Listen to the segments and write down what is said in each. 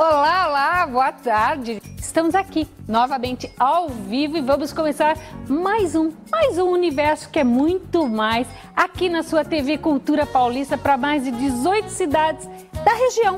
Olá, olá, boa tarde. Estamos aqui novamente ao vivo e vamos começar mais um universo que é muito mais aqui na sua TV Cultura Paulista para mais de 18 cidades da região.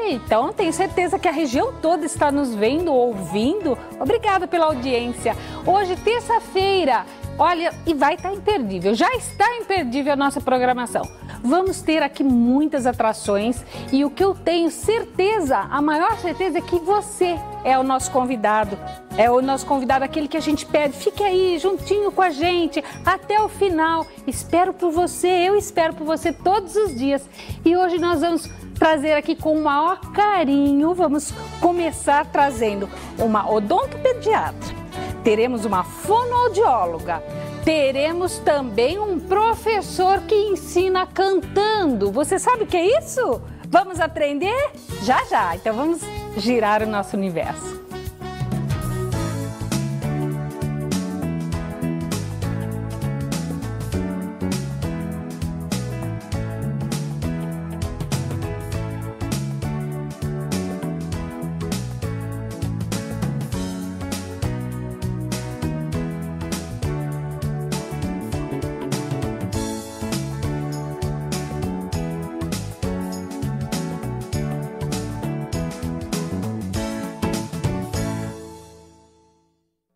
Então tenho certeza que a região toda está nos vendo, ouvindo. Obrigada pela audiência. Hoje, terça-feira, olha, e vai estar imperdível, já está imperdível a nossa programação. Vamos ter aqui muitas atrações e o que eu tenho certeza, a maior certeza é que você é o nosso convidado. É o nosso convidado, aquele que a gente pede, fique aí juntinho com a gente até o final. Espero por você, eu espero por você todos os dias. E hoje nós vamos trazer aqui com o maior carinho, vamos começar trazendo uma odontopediatra, teremos uma fonoaudióloga, teremos também um professor que ensina cantando. Você sabe o que é isso? Vamos aprender? Já, já. Então vamos girar o nosso universo.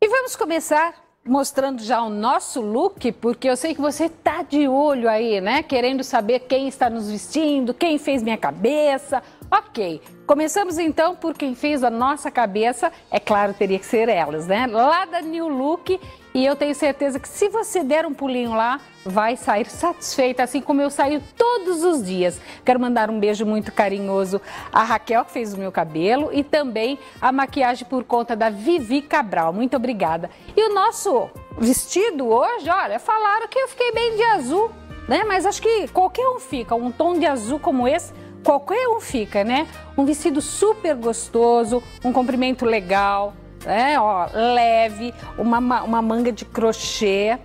Vamos começar mostrando já o nosso look, porque eu sei que você tá de olho aí, né? Querendo saber quem está nos vestindo, quem fez minha cabeça. Ok, começamos então por quem fez a nossa cabeça. É claro, teria que ser elas, né? Lá da New Look. E eu tenho certeza que se você der um pulinho lá, vai sair satisfeita, assim como eu saio todos os dias. Quero mandar um beijo muito carinhoso à Raquel, que fez o meu cabelo, e também a maquiagem por conta da Vivi Cabral. Muito obrigada. E o nosso vestido hoje, olha, falaram que eu fiquei bem de azul, né? Mas acho que qualquer um fica, um tom de azul como esse, qualquer um fica, né? Um vestido super gostoso, um comprimento legal, leve, uma manga de crochê,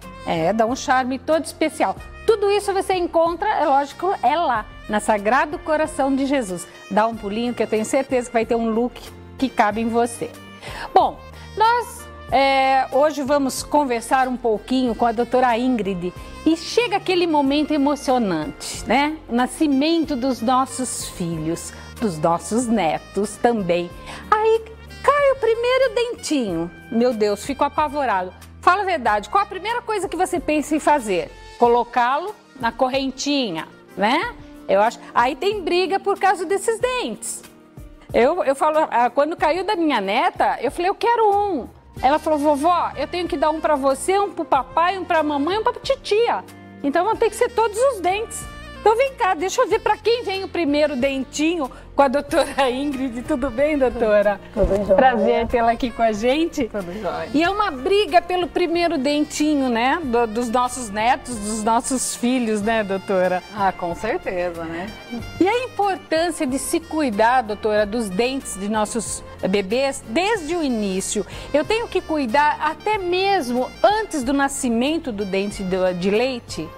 dá um charme todo especial. Tudo isso você encontra, é lógico, é lá, na Sagrado Coração de Jesus. Dá um pulinho que eu tenho certeza que vai ter um look que cabe em você. Bom, nós hoje vamos conversar um pouquinho com a doutora Ingrid e chega aquele momento emocionante, né? O nascimento dos nossos filhos, dos nossos netos também. Aí cai o primeiro dentinho. Meu Deus, fico apavorado. Fala a verdade, qual a primeira coisa que você pensa em fazer? Colocá-lo na correntinha, né? Eu acho. Aí tem briga por causa desses dentes. Eu falo, quando caiu da minha neta, eu falei, eu quero um. Ela falou, vovó, eu tenho que dar um pra você, um pro papai, um pra mamãe, um pra titia. Então vão ter que ser todos os dentes. Então vem cá, deixa eu ver para quem vem o primeiro dentinho com a doutora Ingrid. Tudo bem, doutora? Tudo jóia. Prazer tê-la aqui com a gente. Tudo jóia. E é uma briga pelo primeiro dentinho, né? Dos nossos netos, dos nossos filhos, né, doutora? Ah, com certeza, né? E a importância de se cuidar, doutora, dos dentes de nossos bebês desde o início. Eu tenho que cuidar até mesmo antes do nascimento do dente de leite?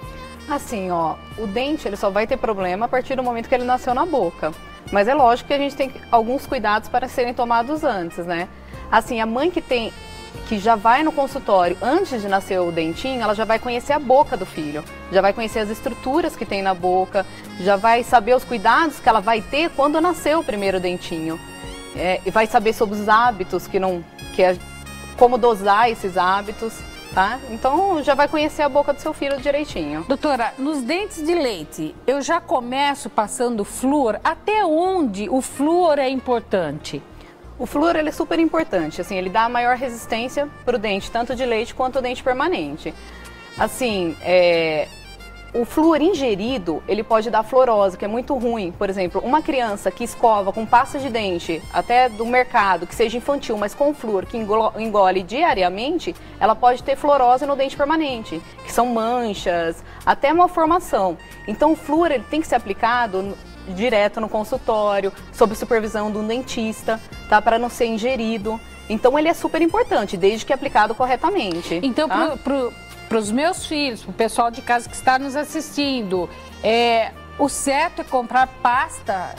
Assim, ó, o dente ele só vai ter problema a partir do momento que ele nasceu na boca. Mas é lógico que a gente tem alguns cuidados para serem tomados antes, né? Assim, a mãe que já vai no consultório antes de nascer o dentinho, ela já vai conhecer a boca do filho, já vai conhecer as estruturas que tem na boca, já vai saber os cuidados que ela vai ter quando nascer o primeiro dentinho. E vai saber sobre os hábitos, como dosar esses hábitos. Tá? Então já vai conhecer a boca do seu filho direitinho. Doutora, nos dentes de leite, eu já começo passando flúor. Até onde o flúor é importante? O flúor ele é super importante, assim, ele dá a maior resistência para o dente, tanto de leite quanto o dente permanente. Assim, o flúor ingerido, ele pode dar fluorose, que é muito ruim. Por exemplo, uma criança que escova com pasta de dente, até do mercado, que seja infantil, mas com flúor, que engole diariamente, ela pode ter fluorose no dente permanente, que são manchas, até malformação. Então o flúor ele tem que ser aplicado direto no consultório, sob supervisão de um dentista, tá? Para não ser ingerido. Então ele é super importante, desde que aplicado corretamente. Então, tá? para os meus filhos, para o pessoal de casa que está nos assistindo, o certo é comprar pasta,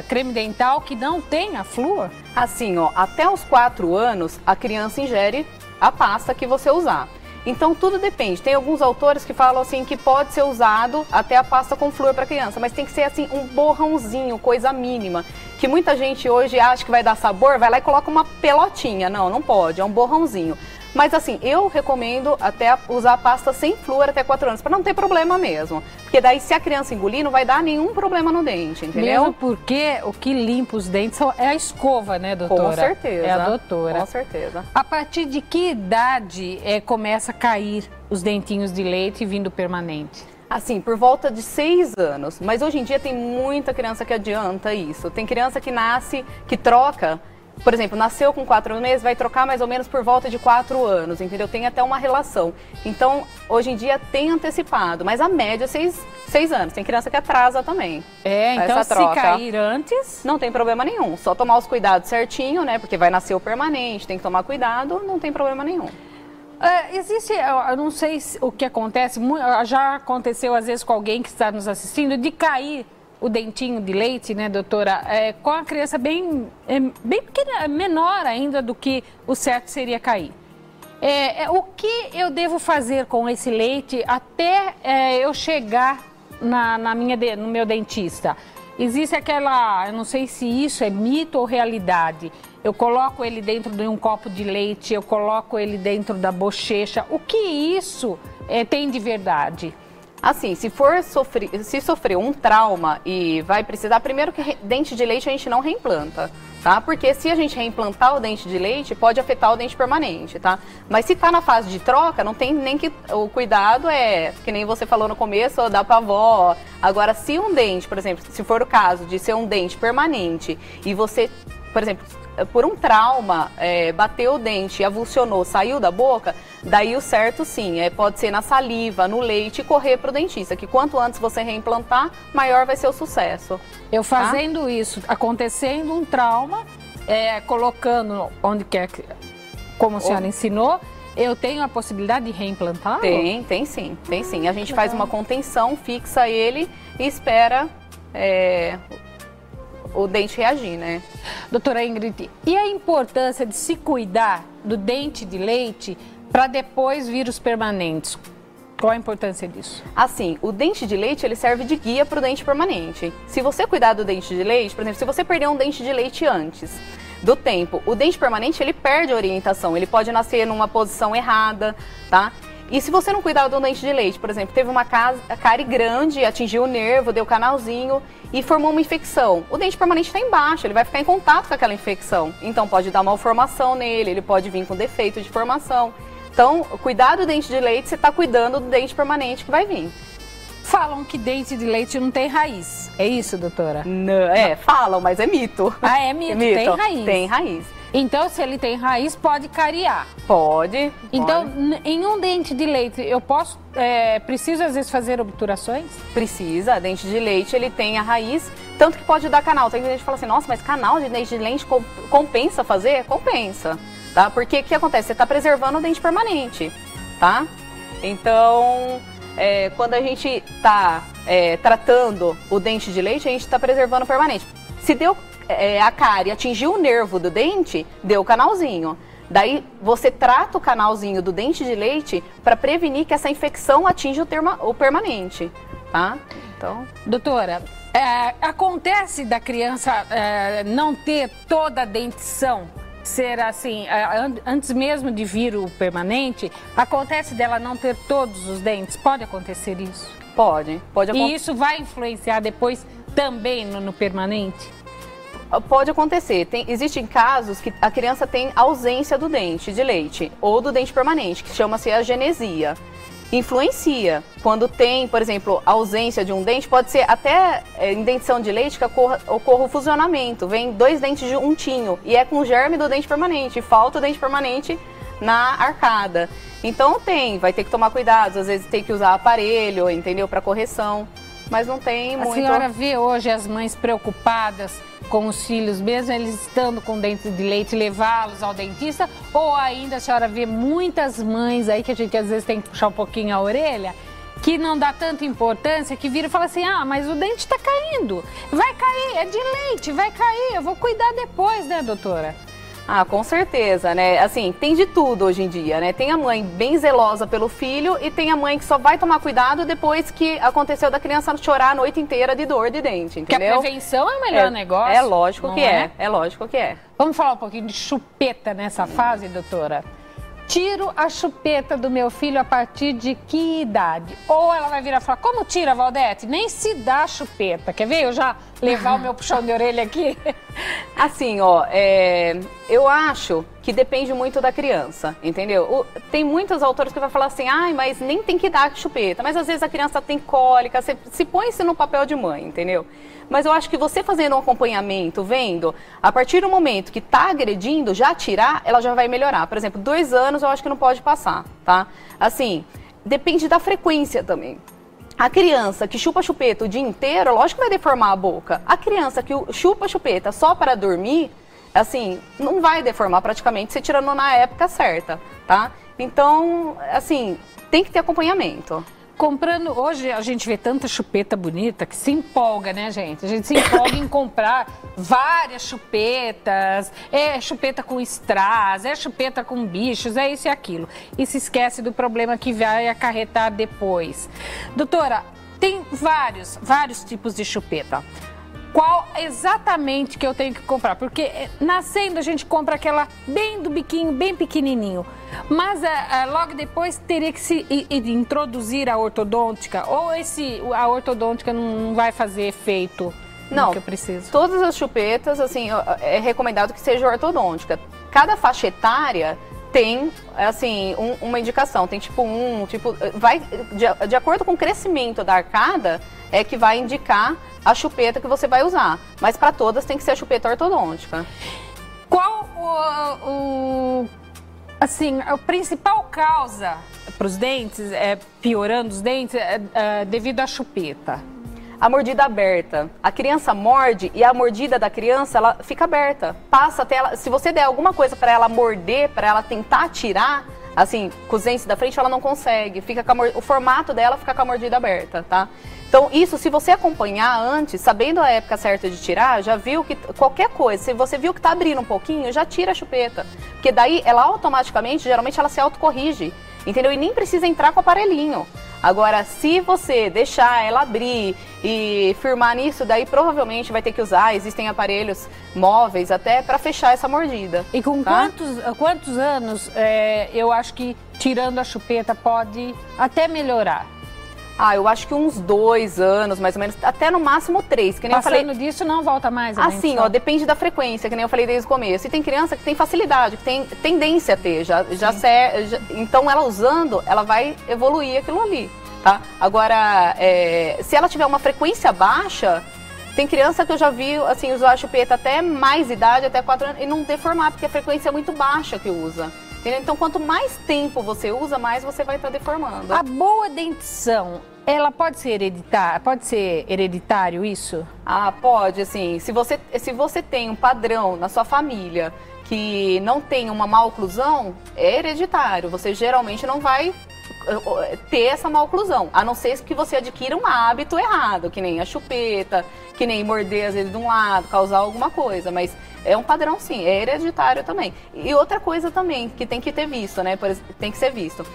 creme dental que não tenha flúor? Assim, ó, até os 4 anos, a criança ingere a pasta que você usar. Então, tudo depende. Tem alguns autores que falam assim que pode ser usado até a pasta com flúor para criança, mas tem que ser assim um borrãozinho, coisa mínima. Que muita gente hoje acha que vai dar sabor, vai lá e coloca uma pelotinha. Não, não pode, é um borrãozinho. Mas assim, eu recomendo até usar a pasta sem flúor até 4 anos, para não ter problema mesmo. Porque daí se a criança engolir, não vai dar nenhum problema no dente, entendeu? Mesmo porque o que limpa os dentes é a escova, né, doutora? Com certeza. É a doutora. Com certeza. A partir de que idade começa a cair os dentinhos de leite vindo permanente? Assim, por volta de 6 anos. Mas hoje em dia tem muita criança que adianta isso. Tem criança que nasce, que troca. Por exemplo, nasceu com 4 meses, vai trocar mais ou menos por volta de 4 anos, entendeu? Tem até uma relação. Então, hoje em dia tem antecipado, mas a média é 6 anos. Tem criança que atrasa também. Então se cair antes... Não tem problema nenhum. Só tomar os cuidados certinho, né? Porque vai nascer o permanente, tem que tomar cuidado, não tem problema nenhum. Existe, eu não sei o que acontece, já aconteceu às vezes com alguém que está nos assistindo, de cair o dentinho de leite, né, doutora, com a criança bem pequena, menor ainda do que o certo seria cair. O que eu devo fazer com esse leite até eu chegar no meu dentista? Existe aquela, eu não sei se isso é mito ou realidade, eu coloco ele dentro de um copo de leite, eu coloco ele dentro da bochecha, o que isso tem de verdade? Assim, se sofreu um trauma e vai precisar, primeiro que dente de leite a gente não reimplanta, tá? Porque se a gente reimplantar o dente de leite, pode afetar o dente permanente, tá? Mas se tá na fase de troca, não tem nem que... O cuidado que nem você falou no começo, dá pra avó. Agora, se um dente, por exemplo, se for o caso de ser um dente permanente e você, por exemplo, por um trauma, bateu o dente, avulsionou, saiu da boca, daí o certo sim, pode ser na saliva, no leite e correr para o dentista, que quanto antes você reimplantar, maior vai ser o sucesso. Eu fazendo isso, acontecendo um trauma, colocando onde quer, como a senhora ensinou, eu tenho a possibilidade de reimplantar? Tem sim. A gente faz uma contenção, fixa ele e espera... o dente reagir, né? Doutora Ingrid, e a importância de se cuidar do dente de leite para depois vir os permanentes? Qual a importância disso? Assim, o dente de leite, ele serve de guia para o dente permanente. Se você cuidar do dente de leite, por exemplo, se você perder um dente de leite antes do tempo, o dente permanente, ele perde a orientação, ele pode nascer numa posição errada, tá? E se você não cuidar do dente de leite, por exemplo, teve uma cárie grande, atingiu o nervo, deu canalzinho e formou uma infecção. O dente permanente está embaixo, ele vai ficar em contato com aquela infecção. Então pode dar malformação nele, ele pode vir com defeito de formação. Então, cuidar do dente de leite, você está cuidando do dente permanente que vai vir. Falam que dente de leite não tem raiz. É isso, doutora? Não, falam, mas é mito. Ah, é mito? Tem raiz? Tem raiz. Então, se ele tem raiz, pode cariar? Pode. Então, em um dente de leite, eu posso, preciso às vezes fazer obturações? Precisa. Dente de leite, ele tem a raiz, tanto que pode dar canal. Tem gente que fala assim, nossa, mas canal de dente de leite compensa fazer? Compensa, tá? Porque o que acontece? Você está preservando o dente permanente, tá? Então, quando a gente está tratando o dente de leite, a gente está preservando o permanente. Se deu... a cárie atingiu o nervo do dente, deu o canalzinho. Daí você trata o canalzinho do dente de leite para prevenir que essa infecção atinja o permanente, tá? Então... Doutora, acontece da criança não ter toda a dentição, ser assim, antes mesmo de vir o permanente, acontece dela não ter todos os dentes? Pode acontecer isso? Pode acontecer. E isso vai influenciar depois também no permanente? Pode acontecer. Existem casos que a criança tem ausência do dente de leite ou do dente permanente, que chama-se agenesia. Influencia. Quando tem, por exemplo, ausência de um dente, pode ser até em dentição de leite que ocorra o fusionamento. Vem 2 dentes juntinho e é com germe do dente permanente. Falta o dente permanente na arcada. Então vai ter que tomar cuidado. Às vezes tem que usar aparelho, entendeu? Para correção. Mas não tem muito... A senhora vê hoje as mães preocupadas com os filhos, mesmo eles estando com dentes de leite, levá-los ao dentista? Ou ainda a senhora vê muitas mães aí, que a gente às vezes tem que puxar um pouquinho a orelha, que não dá tanta importância, que vira e fala assim, ah, mas o dente tá caindo, vai cair, é de leite, vai cair, eu vou cuidar depois, né, doutora? Ah, com certeza, né? Assim, tem de tudo hoje em dia, né? Tem a mãe bem zelosa pelo filho e tem a mãe que só vai tomar cuidado depois que aconteceu da criança chorar a noite inteira de dor de dente, entendeu? Que a prevenção é o melhor negócio. É lógico que é. É lógico que é. Vamos falar um pouquinho de chupeta nessa fase, doutora? Tiro a chupeta do meu filho a partir de que idade? Ou ela vai virar e falar, como tira, Valdete? Nem se dá chupeta. Quer ver eu já levar o meu puxão de orelha aqui? Assim, ó, eu acho que depende muito da criança, entendeu? Tem muitos autores que vão falar assim, ai, mas nem tem que dar chupeta. Mas às vezes a criança tem cólica, você se põe-se no papel de mãe, entendeu? Mas eu acho que você fazendo um acompanhamento, vendo, a partir do momento que tá agredindo, já tirar, ela já vai melhorar. Por exemplo, 2 anos eu acho que não pode passar, tá? Assim, depende da frequência também. A criança que chupa chupeta o dia inteiro, lógico que vai deformar a boca. A criança que chupa chupeta só para dormir, assim, não vai deformar praticamente se tirando na época certa, tá? Então, assim, tem que ter acompanhamento. Comprando, hoje a gente vê tanta chupeta bonita que se empolga, né, gente? A gente se empolga em comprar várias chupetas, é chupeta com strass, é chupeta com bichos, é isso e aquilo. E se esquece do problema que vai acarretar depois. Doutora, tem vários tipos de chupeta. Qual exatamente que eu tenho que comprar? Porque nascendo a gente compra aquela bem do biquinho, bem pequenininho. Mas logo depois teria que se introduzir a ortodôntica? Ou a ortodôntica não vai fazer efeito no que eu preciso? Todas as chupetas, assim, é recomendado que seja ortodôntica. Cada faixa etária tem, assim, uma indicação. Tem tipo vai de acordo com o crescimento da arcada, é que vai indicar a chupeta que você vai usar. Mas para todas tem que ser a chupeta ortodôntica. Qual assim, a principal causa para os dentes, piorando os dentes, devido à chupeta? A mordida aberta. A criança morde e a mordida da criança, ela fica aberta. Passa até ela, se você der alguma coisa para ela morder, para ela tentar tirar, assim, com os dentes da frente, ela não consegue. Fica o formato dela fica com a mordida aberta, tá? Então, isso, se você acompanhar antes, sabendo a época certa de tirar, já viu que qualquer coisa, se você viu que tá abrindo um pouquinho, já tira a chupeta. Porque daí, ela automaticamente, geralmente, ela se autocorrige, entendeu? E nem precisa entrar com o aparelhinho. Agora, se você deixar ela abrir e firmar nisso, daí provavelmente vai ter que usar, existem aparelhos móveis até para fechar essa mordida. E com quantos anos eu acho que tirando a chupeta pode até melhorar? Ah, eu acho que uns 2 anos, mais ou menos, até no máximo 3. Que nem Passando eu falei, disso não volta mais a assim, ó, depende da frequência, que nem eu falei desde o começo. E tem criança que tem facilidade, que tem tendência a ter, então ela usando, ela vai evoluir aquilo ali, tá? Agora, se ela tiver uma frequência baixa, tem criança que eu já vi, assim, usar a chupeta até mais idade, até 4 anos, e não deformar, porque a frequência é muito baixa que usa. Entendeu? Então, quanto mais tempo você usa, mais você vai estar deformando. A boa dentição, ela pode ser hereditário isso? Ah, pode, assim. Se você tem um padrão na sua família que não tem uma má oclusão, é hereditário. Você geralmente não vai ter essa má oclusão, a não ser que você adquira um hábito errado, que nem a chupeta, que nem morder às vezes de um lado, causar alguma coisa, mas é um padrão sim, é hereditário também. E outra coisa também que tem que ter visto, né, tem que ser visto,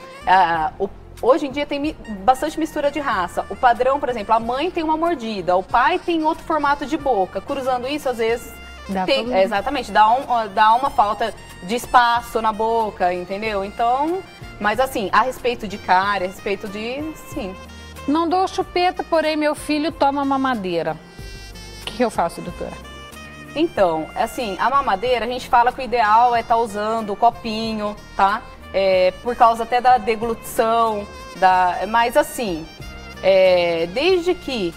hoje em dia tem bastante mistura de raça. O padrão, por exemplo, a mãe tem uma mordida, o pai tem outro formato de boca, cruzando isso às vezes exatamente, dá uma falta de espaço na boca, entendeu? Então, mas assim, a respeito de cárie, a respeito de, sim. Não dou chupeta, porém meu filho toma mamadeira. O que eu faço, doutora? Então, assim, a mamadeira, a gente fala que o ideal é estar usando o copinho, tá? Por causa até da deglutição, mas assim, desde que,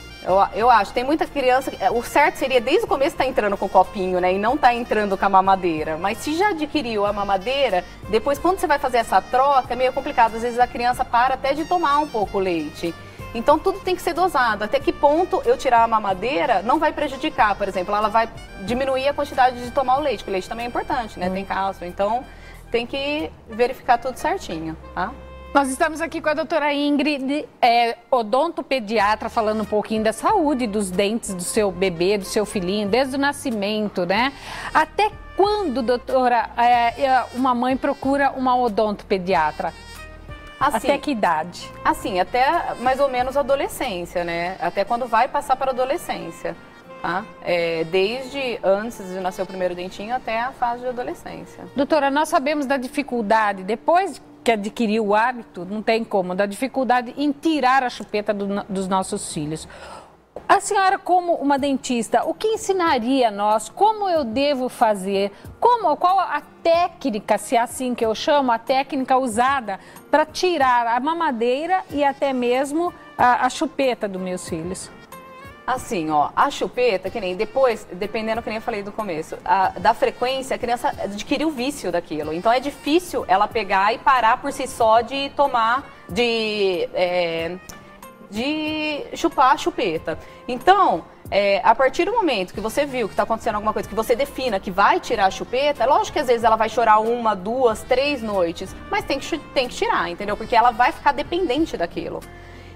eu acho, tem muita criança, o certo seria desde o começo estar entrando com o copinho, né, e não estar entrando com a mamadeira, mas se já adquiriu a mamadeira, depois quando você vai fazer essa troca, é meio complicado, às vezes a criança para até de tomar um pouco o leite. Então tudo tem que ser dosado, até que ponto eu tirar a mamadeira não vai prejudicar, por exemplo, ela vai diminuir a quantidade de tomar o leite, porque o leite também é importante, né, tem cálcio, então tem que verificar tudo certinho, tá? Nós estamos aqui com a doutora Ingrid, odontopediatra, falando um pouquinho da saúde dos dentes do seu bebê, do seu filhinho, desde o nascimento, né? Até quando, doutora, uma mãe procura uma odontopediatra? Assim, até que idade? Assim, até mais ou menos a adolescência, né? Até quando vai passar para a adolescência, tá? Desde antes de nascer o primeiro dentinho até a fase de adolescência. Doutora, nós sabemos da dificuldade, depois que adquiriu o hábito, não tem como, da dificuldade em tirar a chupeta dos nossos filhos. A senhora, como uma dentista, o que ensinaria a nós? Como eu devo fazer? Qual a técnica, se é assim que eu chamo, a técnica usada para tirar a mamadeira e até mesmo a chupeta dos meus filhos? Assim, ó, a chupeta, que nem depois, dependendo, que nem eu falei do começo, da frequência, a criança adquire o vício daquilo. Então é difícil ela pegar e parar por si só de tomar, de chupar a chupeta. Então, a partir do momento que você viu que está acontecendo alguma coisa, que você defina que vai tirar a chupeta, é lógico que às vezes ela vai chorar 1, 2, 3 noites, mas tem que tirar, entendeu? Porque ela vai ficar dependente daquilo.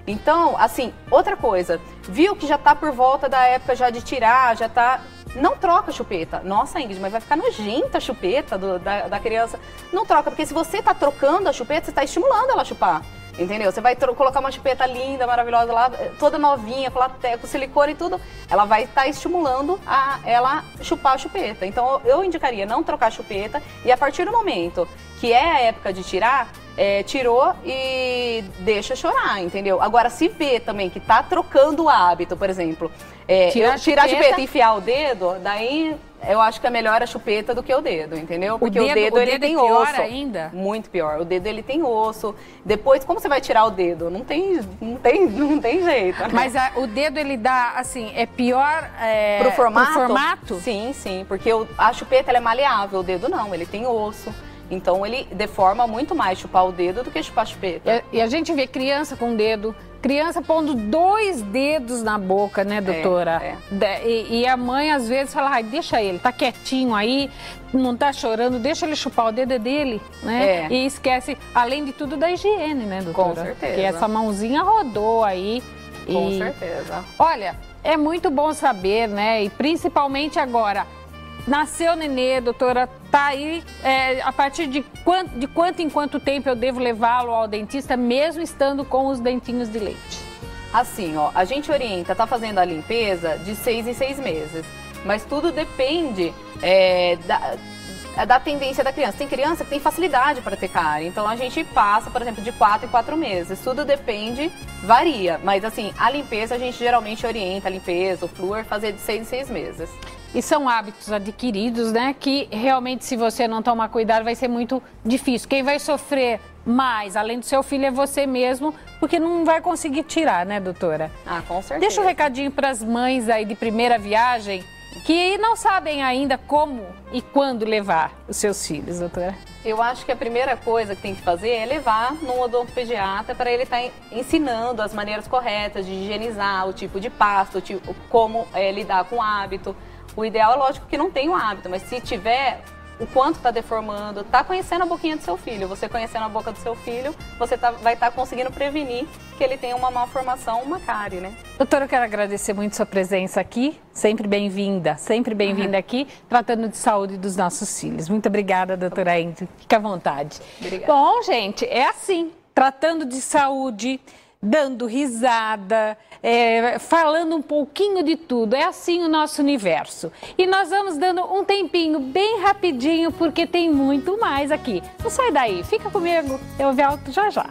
Então, assim, outra coisa, viu que já tá por volta da época já de tirar, já tá... Não troca a chupeta. Nossa, Ingrid, mas vai ficar nojenta a chupeta da criança. Não troca, porque se você tá trocando a chupeta, você tá estimulando ela a chupar. Entendeu? Você vai colocar uma chupeta linda, maravilhosa lá, toda novinha, com silicone e tudo, ela vai estar estimulando ela chupar a chupeta. Então, eu indicaria não trocar a chupeta e a partir do momento que é a época de tirar, tirou e deixa chorar, entendeu? Agora, se vê também que tá trocando o hábito, por exemplo, tirar a chupeta e enfiar o dedo, daí eu acho que é melhor a chupeta do que o dedo, entendeu? Porque o dedo ele tem osso. Pior ainda? Muito pior. O dedo ele tem osso. Depois, como você vai tirar o dedo? Não tem jeito. Né? Mas o dedo ele dá, assim, é pior pro formato? Pro formato? Sim, sim. Porque a chupeta ela é maleável, o dedo não, ele tem osso. Então ele deforma muito mais chupar o dedo do que chupar a chupeta. E a gente vê criança com dedo, criança pondo 2 dedos na boca, né, doutora? E a mãe às vezes fala, ai, deixa ele, tá quietinho aí, não tá chorando, deixa ele chupar o dedo dele, né? E esquece, além de tudo, da higiene, né, doutora? Com certeza. Porque essa mãozinha rodou aí. Com certeza. Olha, é muito bom saber, né, e principalmente agora... Nasceu o nenê, doutora, tá aí, a partir de quanto em quanto tempo eu devo levá-lo ao dentista, mesmo estando com os dentinhos de leite? Assim, ó, a gente orienta, tá fazendo a limpeza de 6 em 6 meses, mas tudo depende da tendência da criança. Tem criança que tem facilidade para ter cárie, então a gente passa, por exemplo, de 4 em 4 meses. Tudo depende, varia, mas assim, a limpeza a gente geralmente orienta a limpeza, o flúor, fazer de 6 em 6 meses. E são hábitos adquiridos, né, que realmente se você não tomar cuidado vai ser muito difícil. Quem vai sofrer mais, além do seu filho, é você mesmo, porque não vai conseguir tirar, né, doutora? Ah, com certeza. Deixa um recadinho para as mães aí de primeira viagem que não sabem ainda como e quando levar os seus filhos, doutora. Eu acho que a primeira coisa que tem que fazer é levar num odontopediatra para ele estar ensinando as maneiras corretas de higienizar, o tipo de pasta, como lidar com o hábito. O ideal é lógico que não tem o hábito, mas se tiver, o quanto está deformando, está conhecendo a boquinha do seu filho. Você conhecendo a boca do seu filho, você vai estar conseguindo prevenir que ele tenha uma malformação, uma cárie, né? Doutora, eu quero agradecer muito sua presença aqui, sempre bem-vinda aqui, tratando de saúde dos nossos filhos. Muito obrigada, doutora Ingrid. Fique à vontade. Obrigada. Bom, gente, é assim, tratando de saúde, dando risada, falando um pouquinho de tudo. É assim o nosso universo. E nós vamos dando um tempinho bem rapidinho, porque tem muito mais aqui. Não sai daí, fica comigo, eu volto já já.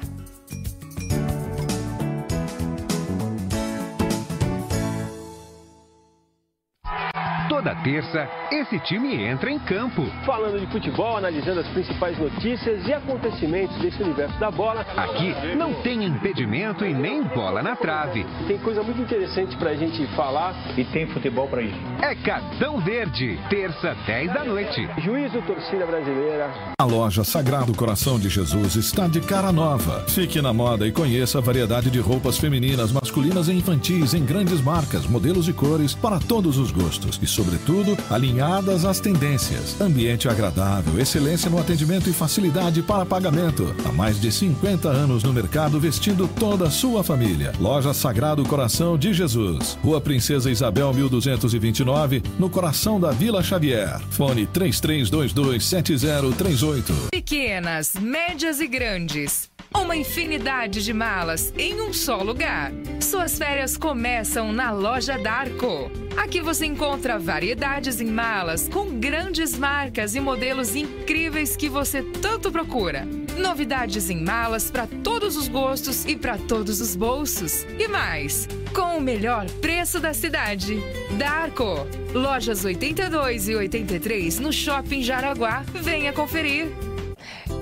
Toda terça, esse time entra em campo. Falando de futebol, analisando as principais notícias e acontecimentos desse universo da bola. Aqui não tem impedimento e nem bola na trave. Tem coisa muito interessante pra gente falar. E tem futebol pra isso. É Cartão Verde, terça, 10 da noite. Juízo Torcida Brasileira. A loja Sagrado Coração de Jesus está de cara nova. Fique na moda e conheça a variedade de roupas femininas, masculinas e infantis em grandes marcas, modelos e cores para todos os gostos. E sobre sobretudo, alinhadas às tendências. Ambiente agradável, excelência no atendimento e facilidade para pagamento. Há mais de 50 anos no mercado, vestindo toda a sua família. Loja Sagrado Coração de Jesus. Rua Princesa Isabel 1229, no coração da Vila Xavier. Fone 33227038. Pequenas, médias e grandes. Uma infinidade de malas em um só lugar. Suas férias começam na Loja Darko. Aqui você encontra variedades em malas com grandes marcas e modelos incríveis que você tanto procura. Novidades em malas para todos os gostos e para todos os bolsos. E mais, com o melhor preço da cidade. Darko. Lojas 82 e 83 no Shopping Jaraguá. Venha conferir.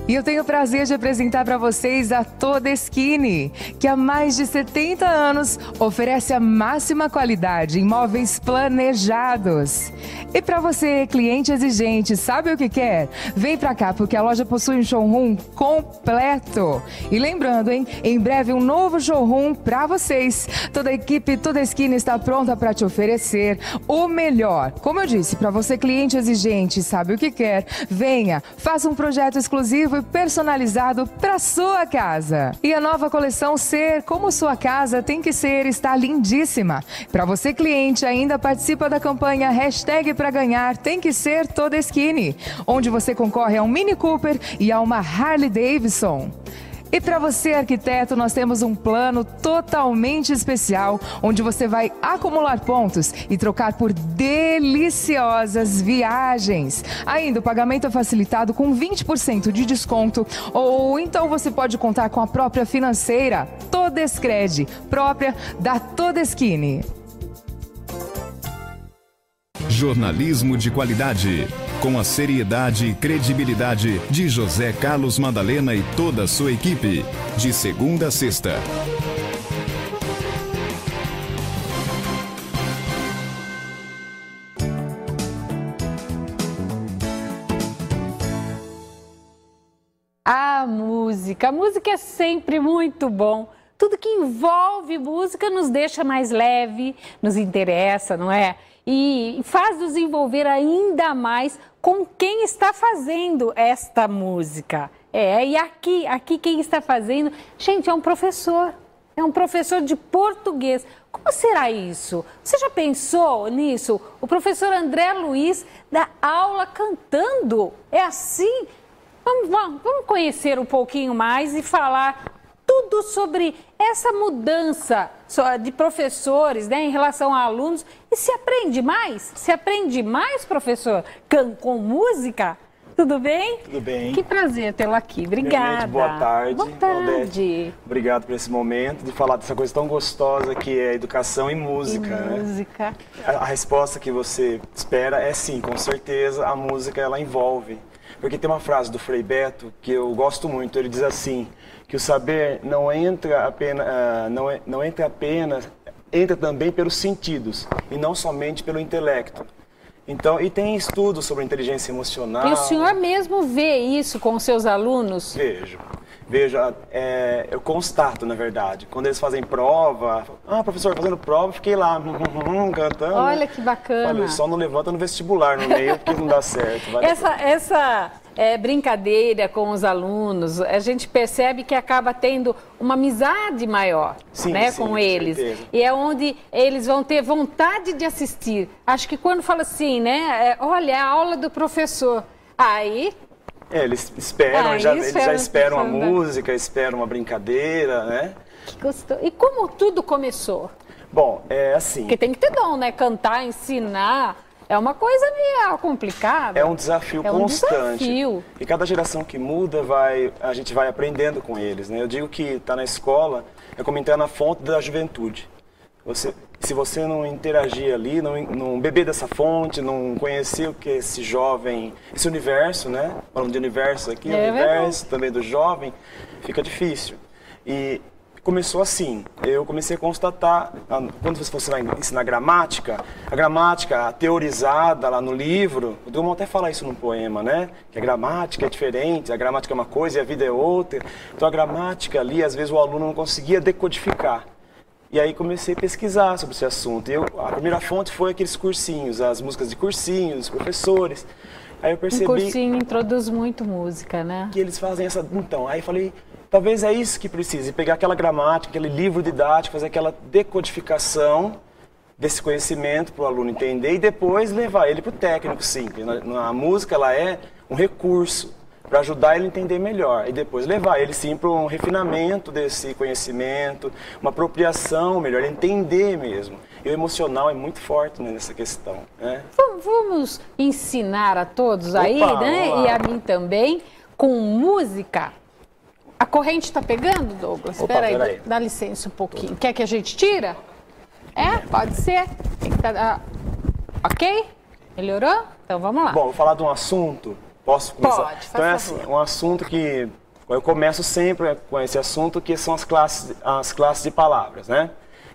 E eu tenho o prazer de apresentar para vocês a Todeskine, que há mais de 70 anos oferece a máxima qualidade em móveis planejados. E para você, cliente exigente, sabe o que quer? Vem para cá, porque a loja possui um showroom completo. E lembrando, hein, em breve um novo showroom para vocês. Toda a equipe Todeskine está pronta para te oferecer o melhor. Como eu disse, para você, cliente exigente, sabe o que quer? Venha, faça um projeto exclusivo e personalizado para sua casa. E a nova coleção Ser Como Sua Casa Tem Que Ser está lindíssima. Para você, cliente, ainda participa da campanha #pra ganhar Tem Que Ser Todeskine, onde você concorre a um Mini Cooper e a uma Harley Davidson. E para você, arquiteto, nós temos um plano totalmente especial, onde você vai acumular pontos e trocar por deliciosas viagens. Ainda o pagamento é facilitado com 20% de desconto, ou então você pode contar com a própria financeira Todescred, própria da Todeskine. Jornalismo de qualidade, com a seriedade e credibilidade de José Carlos Madalena e toda a sua equipe, de segunda a sexta. A música é sempre muito bom. Tudo que envolve música nos deixa mais leve, nos interessa, não é? E faz nos envolver ainda mais com quem está fazendo esta música. E aqui quem está fazendo, gente, é um professor de português. Como será isso? Você já pensou nisso? O professor André Luiz dá aula cantando, é assim? Vamos conhecer um pouquinho mais e falar tudo sobre essa mudança de professores, né, em relação a alunos. E se aprende mais? Se aprende mais, professor, com música? Tudo bem? Tudo bem. Que prazer tê-lo aqui. Obrigada. Boa tarde. Boa tarde. Odete, obrigado por esse momento de falar dessa coisa tão gostosa que é educação e música. Música. A resposta que você espera é sim, com certeza a música ela envolve. Porque tem uma frase do Frei Beto que eu gosto muito, ele diz assim, que o saber não entra apenas, entra também pelos sentidos e não somente pelo intelecto. Então, e tem estudos sobre inteligência emocional. E o senhor mesmo vê isso com os seus alunos? Vejo, eu constato, na verdade. Quando eles fazem prova, professor, fazendo prova, fiquei lá, cantando. Olha que bacana. Olha, só não levanta no vestibular no meio, porque não dá certo. Essa brincadeira com os alunos, a gente percebe que acaba tendo uma amizade maior, né, com eles. Certeza. E é onde eles vão ter vontade de assistir. Acho que quando fala assim, né, olha, a aula do professor, aí... eles esperam, eles já esperam a música, esperam uma brincadeira, né? Que gostoso. E como tudo começou? Bom, é assim... Porque tem que ter dom, né? Cantar, ensinar, é uma coisa meio complicada. É um desafio constante. Desafio. E cada geração que muda, a gente vai aprendendo com eles, né? Eu digo que estar na escola é como entrar na fonte da juventude. Se você não interagir ali, não beber dessa fonte, não conhecer o que é esse jovem, esse universo, né? Falando de universo aqui, o universo também do jovem, fica difícil. E começou assim, eu comecei a constatar, quando você vai ensinar gramática, a gramática teorizada lá no livro, o Drummond até fala isso num poema, né? Que a gramática é diferente, a gramática é uma coisa e a vida é outra. Então a gramática ali, às vezes o aluno não conseguia decodificar. E aí comecei a pesquisar sobre esse assunto. E a primeira fonte foi aqueles cursinhos, as músicas de cursinhos, dos professores. Aí eu percebi... Um cursinho introduz muito música, né? Que eles fazem essa... Então, aí falei, talvez é isso que precisa. Pegar aquela gramática, aquele livro didático, fazer aquela decodificação desse conhecimento para o aluno entender e depois levar ele para o técnico, sim. A música, ela é um recurso para ajudar ele a entender melhor. E depois levar ele, sim, para um refinamento desse conhecimento, uma apropriação melhor, entender mesmo. E o emocional é muito forte, né, nessa questão. Né? Vamos ensinar a todos aí, né? E a mim também, com música. A corrente está pegando, Douglas? Espera aí, dá licença um pouquinho. Quer que a gente tira? É, pode ser. Tem que ok? Melhorou? Então vamos lá. Bom, vou falar de um assunto. Posso começar? Pode, então é assim, um assunto que eu começo sempre com esse assunto, que são as classes de palavras, né?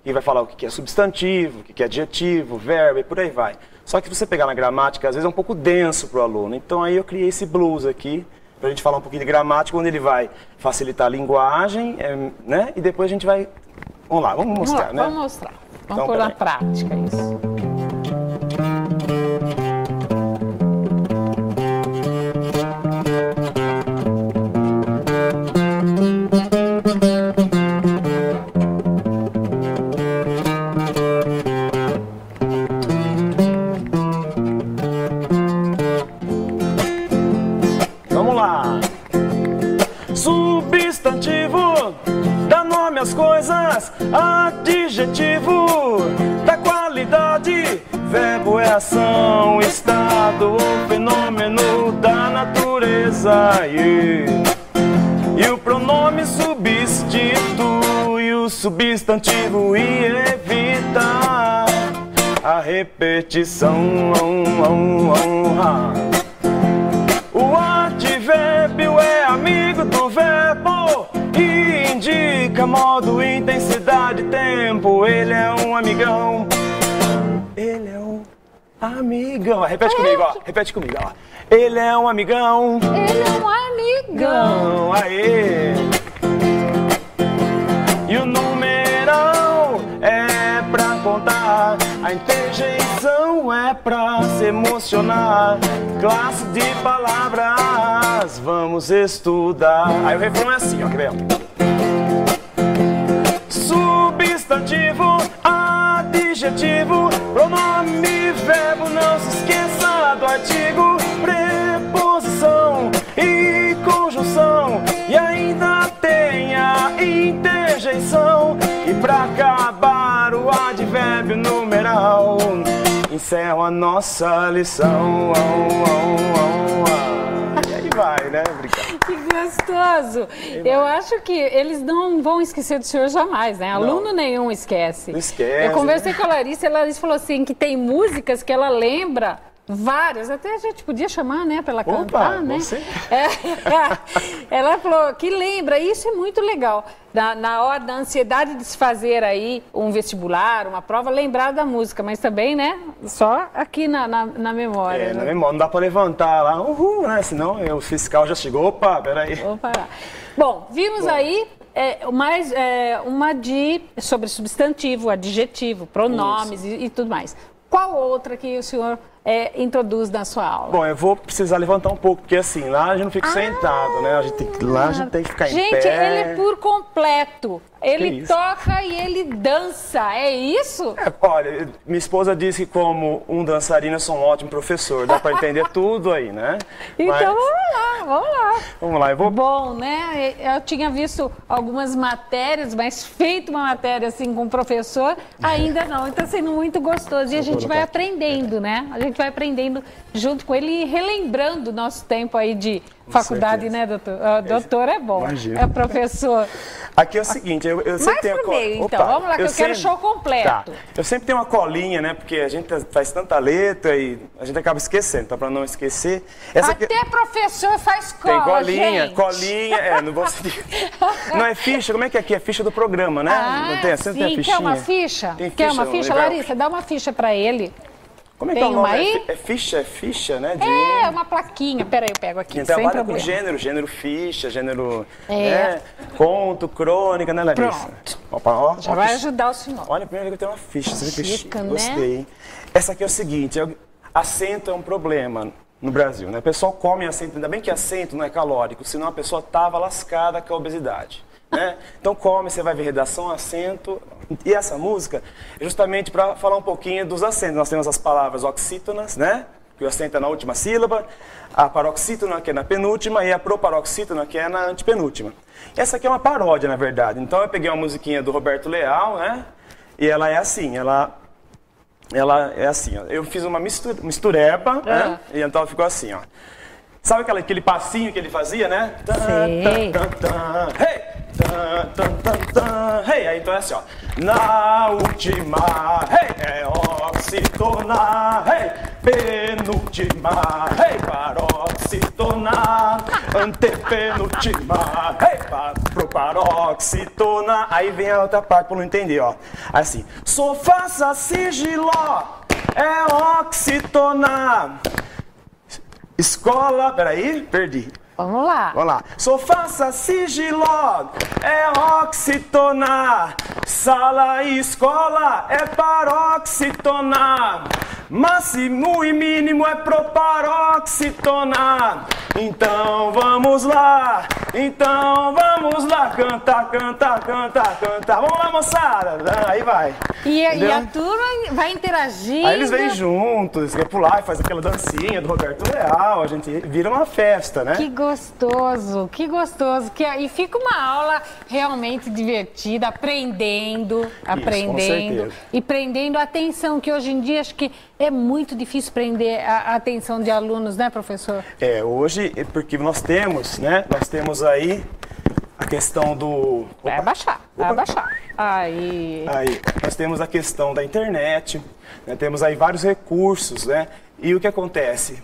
E vai falar o que é substantivo, o que é adjetivo, verbo e por aí vai. Só que se você pegar na gramática, às vezes é um pouco denso para o aluno. Então aí eu criei esse blues aqui, para a gente falar um pouquinho de gramática, onde ele vai facilitar a linguagem, né? E depois a gente vai... Vamos lá, vamos mostrar, né? Vamos mostrar. Vamos pôr na prática isso. Vamos lá. Substantivo dá nome às coisas, adjetivo da qualidade, verbo é ação, estado ou fenômeno da natureza. E o pronome substitui o substantivo e evita a repetição. O advérbio é amigo do verbo e indica modo, intensidade, tempo. Ele é um amigão. Ele é um amigão. Repete comigo, ó. Repete comigo, ó. Ele é um amigão. Ele é um amigão. Aê. E o numeral é pra contar, a interjeição é pra se emocionar. Classe de palavras, vamos estudar. Aí o refrão é assim, ó, quer ver? Substantivo, adjetivo, pronome, verbo, não se esqueça do artigo, preposição e conjunção, e ainda tem a interjeição. E pra acabar o advérbio numeral, encerra a nossa lição. E aí vai, né? Obrigado. Que gostoso! Eu acho que eles não vão esquecer do senhor jamais, né? Aluno nenhum esquece. Não esquece. Eu conversei com a Larissa falou assim que tem músicas que ela lembra várias, até a gente podia chamar, né, para ela cantar, né? Você? Ela falou que lembra, e isso é muito legal. Na hora da ansiedade de se fazer aí um vestibular, uma prova, lembrar da música, mas também, né, só aqui na memória. Na memória, não dá para levantar lá, né, senão o fiscal já chegou, opa, peraí. Vou parar. Bom, vimos aí uma sobre substantivo, adjetivo, pronomes e tudo mais. Qual outra que o senhor introduz na sua aula? Bom, eu vou precisar levantar um pouco, porque assim, lá a gente não fica sentado, né? A gente tem que ficar em pé. Gente, ele é por completo. Ele toca e ele dança, é isso? Olha, minha esposa disse que como um dançarino eu sou um ótimo professor, dá para entender tudo aí, né? Então vamos lá. Vamos lá, eu vou... Bom, né? Eu tinha visto algumas matérias, mas feito uma matéria assim com o professor, ainda não. Então sendo muito gostoso. E a gente vai aprendendo, né? A gente vai aprendendo junto com ele e relembrando o nosso tempo aí de faculdade, né, doutor? Doutor é bom, imagina. É professor. Aqui é o seguinte, eu sempre tenho... Mais pro meio, então. Vamos lá, que eu quero show completo. Tá. Eu sempre tenho uma colinha, né, porque a gente faz tanta letra e a gente acaba esquecendo, então para não esquecer... Até professor faz cola, tem colinha, gente. Colinha, não vou seguir. Não é ficha, como é que aqui? É ficha do programa, né? Não tem, sim, tem a fichinha. Quer uma ficha? Tem Quer uma no ficha, livro? Larissa? Dá uma ficha para ele. Como é que é o nome? É ficha, né? É, uma plaquinha. Peraí, eu pego aqui, Quem sem trabalha problema. com gênero ficha, gênero conto, crônica, né, Larissa? Pronto. Opa, ó, Já vai ajudar o senhor. Olha, primeiro que eu tenho uma ficha, você vê que Chica, né? gostei, hein? Essa aqui é o seguinte, acento é um problema no Brasil, né? O pessoal come acento, ainda bem que acento não é calórico, senão a pessoa tava lascada com a obesidade. Né? Então come, você vai ver redação, acento. E essa música é justamente para falar um pouquinho dos acentos. Nós temos as palavras oxítonas, né? Que o acento é na última sílaba, a paroxítona, que é na penúltima, e a proparoxítona, que é na antepenúltima. Essa aqui é uma paródia, na verdade. Então eu peguei uma musiquinha do Roberto Leal, né? E ela é assim, ela é assim, ó. Eu fiz uma mistureba, né? E então ficou assim, ó. Sabe aquele passinho que ele fazia, né? Sei. Hey, aí então é assim, ó. Na última, hey, é oxítona, hey, penúltima, hey, paroxítona, antepenúltima, hey, proparoxítona. Aí vem a outra parte pra não entender, ó. Assim, sofá, sigiló, é oxítona. Escola, peraí, perdi. Vamos lá. Vamos lá. Sofá, sigiló, é oxítona. Sala e escola é paroxítona. Máximo e mínimo é proparoxítona. Então vamos lá, cantar, cantar, cantar, cantar. Vamos lá, moçada. Aí vai. E a turma vai interagindo. Aí eles vêm juntos, quer pular e faz aquela dancinha do Roberto Leal, a gente vira uma festa, né? Que gostoso, que gostoso. E fica uma aula realmente divertida, aprendendo com certeza. E prendendo a atenção, que hoje em dia acho que é muito difícil prender a atenção de alunos, né, professor? Hoje, porque nós temos, né, aí a questão do... Vai abaixar. Aí, nós temos a questão da internet, né, temos aí vários recursos, né, e o que acontece?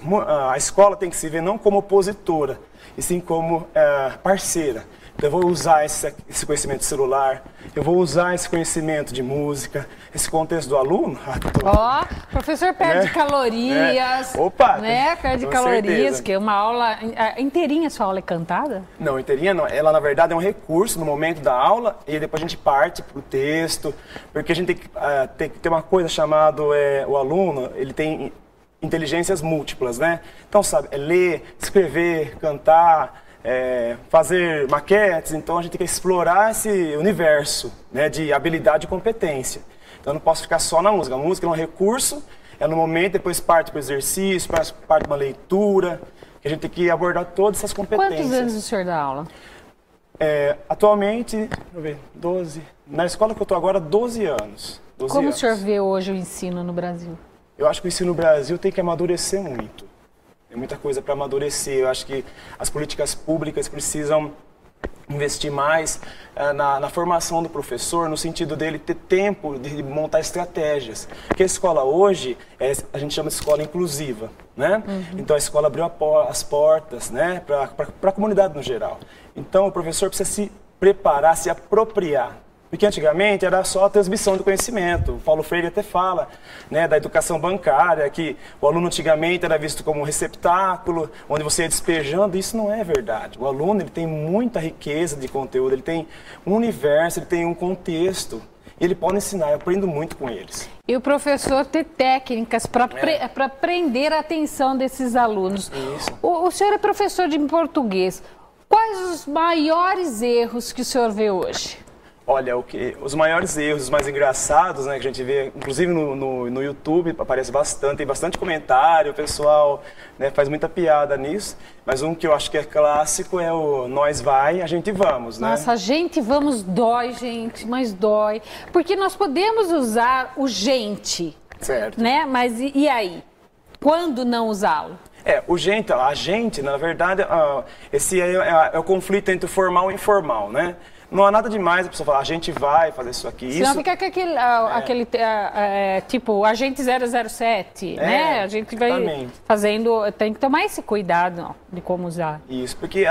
A escola tem que se ver não como opositora, e sim como parceira. Então eu vou usar esse conhecimento de celular, eu vou usar esse conhecimento de música, esse contexto do aluno. Professor perde calorias, Opa, né? Perde calorias, certeza. Que uma aula inteirinha, sua aula é cantada? Não, inteirinha não. Ela, na verdade, é um recurso no momento da aula e depois a gente parte para o texto, porque a gente tem que ter uma coisa chamada, o aluno, ele tem inteligências múltiplas, né? Então, sabe, é ler, escrever, cantar, fazer maquetes. Então a gente tem que explorar esse universo, né, de habilidade e competência. Então eu não posso ficar só na música. A música é um recurso, é no momento, depois parte para o exercício, parte para uma leitura, que a gente tem que abordar todas essas competências. Quantos anos o senhor dá aula? Atualmente, deixa eu ver, 12. Na escola que eu estou agora, 12 anos. 12 Como anos. o senhor vê hoje o ensino no Brasil? Eu acho que o ensino no Brasil tem que amadurecer muito. Tem muita coisa para amadurecer. Eu acho que as políticas públicas precisam investir mais na formação do professor, no sentido dele ter tempo de montar estratégias. Porque a escola hoje, a gente chama de escola inclusiva, né? Então a escola abriu as portas, né, para a comunidade no geral. Então o professor precisa se preparar, se apropriar. Porque antigamente era só a transmissão do conhecimento. O Paulo Freire até fala, né, da educação bancária, que o aluno antigamente era visto como um receptáculo, onde você ia despejando. Isso não é verdade. O aluno, ele tem muita riqueza de conteúdo, ele tem um universo, ele tem um contexto. E ele pode ensinar, eu aprendo muito com eles. E o professor ter técnicas para prender a atenção desses alunos. Isso. O senhor é professor de português. Quais os maiores erros que o senhor vê hoje? Olha, os maiores erros, os mais engraçados, né, que a gente vê, inclusive no YouTube, aparece bastante, tem bastante comentário, o pessoal, né, faz muita piada nisso, mas um que eu acho que é clássico é o nós vai, a gente vamos, né? Nossa, a gente vamos dói, gente, mas dói, porque nós podemos usar o gente, certo, né, mas e aí? Quando não usá-lo? A gente, na verdade, esse é o conflito entre o formal e o informal, né? Não há nada demais a pessoa falar, a gente vai fazer isso aqui. Senão fica aquele tipo, agente 007, né? A gente vai fazendo, tem que tomar esse cuidado de como usar. Isso, porque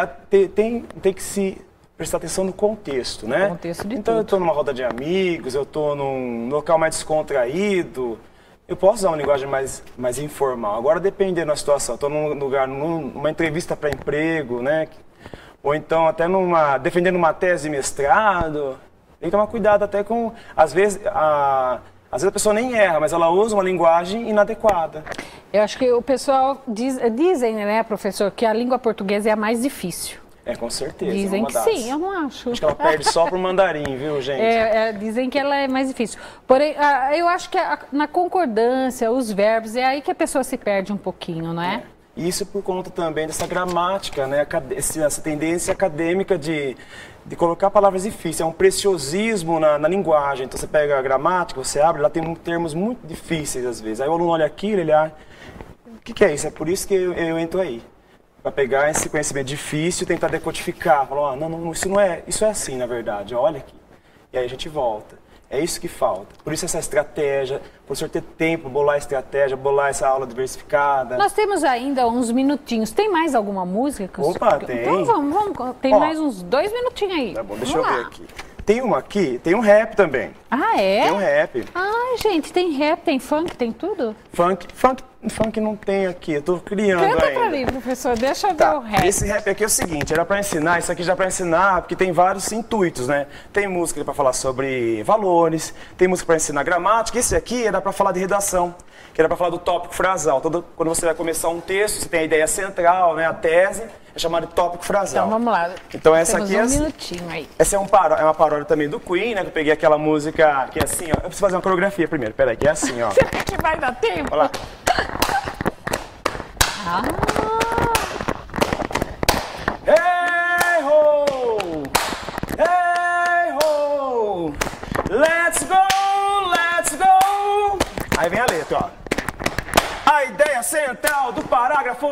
tem que se prestar atenção no contexto, né? Contexto de então tudo. Eu estou numa roda de amigos, eu estou num local mais descontraído, eu posso usar uma linguagem mais informal. Agora, dependendo da situação, estou num lugar, numa entrevista para emprego, né? Ou então até defendendo uma tese de mestrado, tem que tomar cuidado até com, às vezes a pessoa nem erra, mas ela usa uma linguagem inadequada. Eu acho que o pessoal dizem, né, professor, que a língua portuguesa é a mais difícil. Com certeza. Dizem que sim, eu não acho. Acho que ela perde só pro mandarim, viu, gente? Dizem que ela é mais difícil. Porém, eu acho que na concordância, os verbos, é aí que a pessoa se perde um pouquinho, não é? Isso por conta também dessa gramática, né? Essa tendência acadêmica de colocar palavras difíceis. É um preciosismo na linguagem. Então você pega a gramática, você abre, lá tem termos muito difíceis às vezes. Aí o aluno olha aquilo, ele o que é isso? É por isso que eu entro aí. Para pegar esse conhecimento difícil e tentar decodificar. Falar, não, isso é assim, na verdade, olha aqui. E aí a gente volta. É isso que falta. Por isso essa estratégia, o professor ter tempo, bolar a estratégia, bolar essa aula diversificada. Nós temos ainda uns minutinhos. Tem mais alguma música? Opa, tem. Então vamos. Tem mais uns 2 minutinhos aí. Tá bom, deixa eu ver aqui. Tem uma aqui, tem um rap também. Ah, é? Tem um rap. Ai, gente, tem rap, tem funk, tem tudo? Funk não tem aqui, eu tô criando ainda. Canta pra mim, professor, deixa eu ver o rap. Esse rap aqui é o seguinte, era pra ensinar, isso aqui já pra ensinar, porque tem vários intuitos, né? Tem música pra falar sobre valores, tem música pra ensinar gramática, esse aqui era pra falar de redação, que era pra falar do tópico frasal. Quando você vai começar um texto, você tem a ideia central, né, a tese, é chamado de tópico frasal. Então vamos lá. Então essa aqui um minutinho aí. Essa é uma paródia também do Queen, né? Que eu peguei aquela música que é assim, ó. Eu preciso fazer uma coreografia primeiro, peraí, que é assim, ó. Será que vai dar tempo? Olha lá. Hey ho! Hey ho! Let's go! Aí vem a letra, ó. A ideia central do parágrafo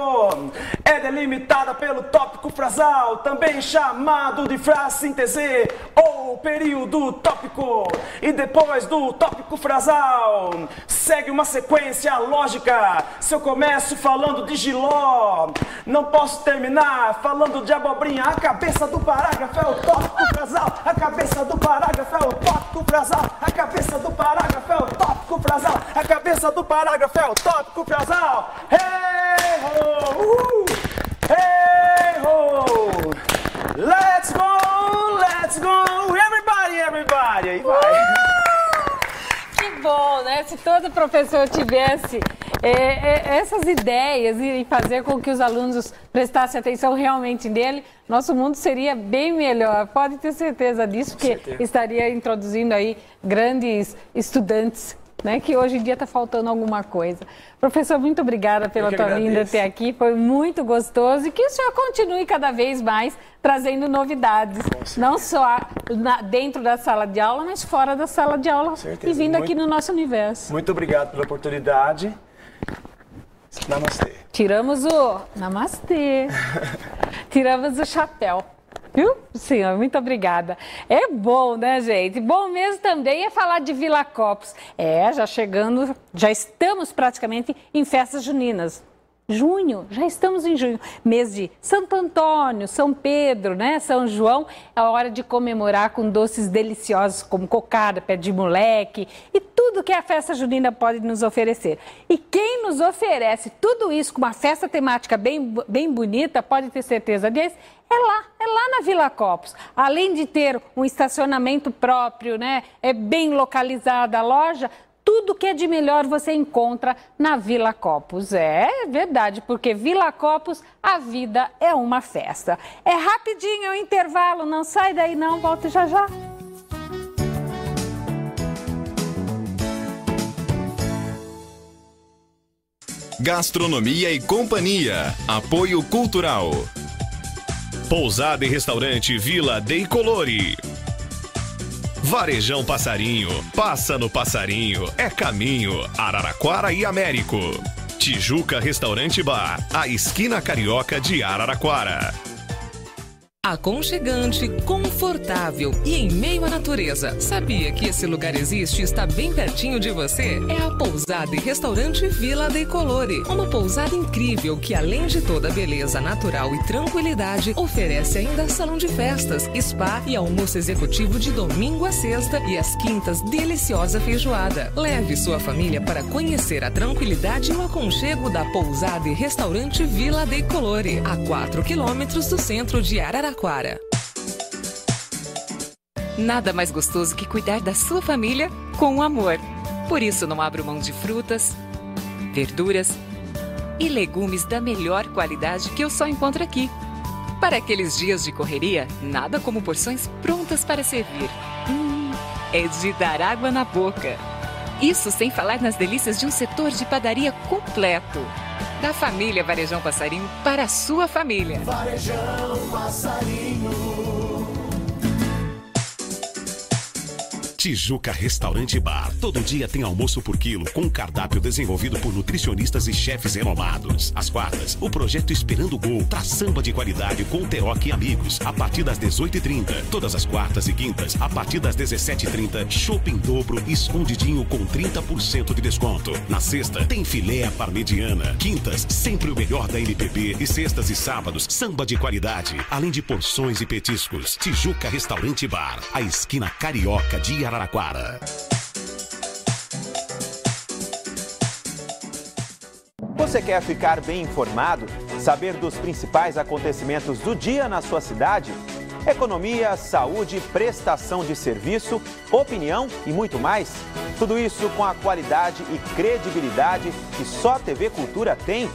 é delimitada pelo tópico frasal, também chamado de frase síntese ou período tópico. E depois do tópico frasal, segue uma sequência lógica. Se eu começo falando de Giló, não posso terminar falando de abobrinha. A cabeça do parágrafo é o tópico frasal. A cabeça do parágrafo é o tópico frasal. A cabeça do parágrafo é o tópico frasal. A cabeça do parágrafo é o tópico frasal. Hey ho! Hey ho! Let's go! Everybody! Aí vai. Que bom, né? Se todo professor tivesse essas ideias e fazer com que os alunos prestassem atenção realmente nele, nosso mundo seria bem melhor. Pode ter certeza disso, que estaria introduzindo aí grandes estudantes, né, que hoje em dia está faltando alguma coisa. Professor, muito obrigada pela tua vinda até aqui, foi muito gostoso e que o senhor continue cada vez mais trazendo novidades, não só dentro da sala de aula, mas fora da sala de aula e vindo aqui no nosso universo. Muito obrigado pela oportunidade. Namastê. Tiramos o... Namastê. Tiramos o chapéu. Viu, senhor? Muito obrigada. É bom, né, gente? Bom mesmo também é falar de Viracopos. Já estamos praticamente em festas juninas. Junho, já estamos em junho, mês de Santo Antônio, São Pedro, né, São João, é a hora de comemorar com doces deliciosos como cocada, pé de moleque e tudo que a festa junina pode nos oferecer. E quem nos oferece tudo isso com uma festa temática bem bonita, pode ter certeza disso, é lá na Viracopos. Além de ter um estacionamento próprio, né, é bem localizada a loja, tudo que é de melhor você encontra na Viracopos. É verdade, porque Viracopos, a vida é uma festa. É rapidinho, é um intervalo, não sai daí não, volta já já. Gastronomia e companhia. Apoio cultural. Pousada e restaurante Vila dei Colori. Varejão Passarinho, passa no Passarinho, é caminho, Araraquara e Américo. Tijuca Restaurante Bar, a esquina carioca de Araraquara. Aconchegante, confortável e em meio à natureza. Sabia que esse lugar existe e está bem pertinho de você? É a pousada e restaurante Villa dei Colori. Uma pousada incrível que, além de toda a beleza natural e tranquilidade, oferece ainda salão de festas, spa e almoço executivo de domingo a sexta e às quintas deliciosa feijoada. Leve sua família para conhecer a tranquilidade e o aconchego da pousada e restaurante Villa dei Colori, a 4 quilômetros do centro de Araraquara. Nada mais gostoso que cuidar da sua família com amor. Por isso não abro mão de frutas, verduras e legumes da melhor qualidade que eu só encontro aqui. Para aqueles dias de correria, nada como porções prontas para servir. É de dar água na boca. Isso sem falar nas delícias de um setor de padaria completo. Da família Varejão Passarinho para a sua família. Varejão Passarinho. Tijuca Restaurante Bar. Todo dia tem almoço por quilo, com um cardápio desenvolvido por nutricionistas e chefes renomados. Às quartas, o projeto Esperando o Gol traz samba de qualidade com Teroc e amigos, a partir das 18h30. Todas as quartas e quintas, a partir das 17h30, chopp em dobro e escondidinho com 30% de desconto. Na sexta, tem filé à parmegiana. Quintas, sempre o melhor da MPB. E sextas e sábados, samba de qualidade, além de porções e petiscos. Tijuca Restaurante Bar, a esquina carioca de Araraquara. Você quer ficar bem informado? Saber dos principais acontecimentos do dia na sua cidade? Economia, saúde, prestação de serviço, opinião e muito mais? Tudo isso com a qualidade e credibilidade que só a TV Cultura tem?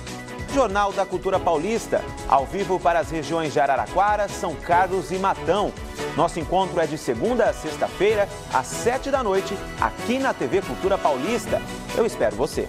Jornal da Cultura Paulista, ao vivo para as regiões de Araraquara, São Carlos e Matão. Nosso encontro é de segunda a sexta-feira, às 7 da noite, aqui na TV Cultura Paulista. Eu espero você.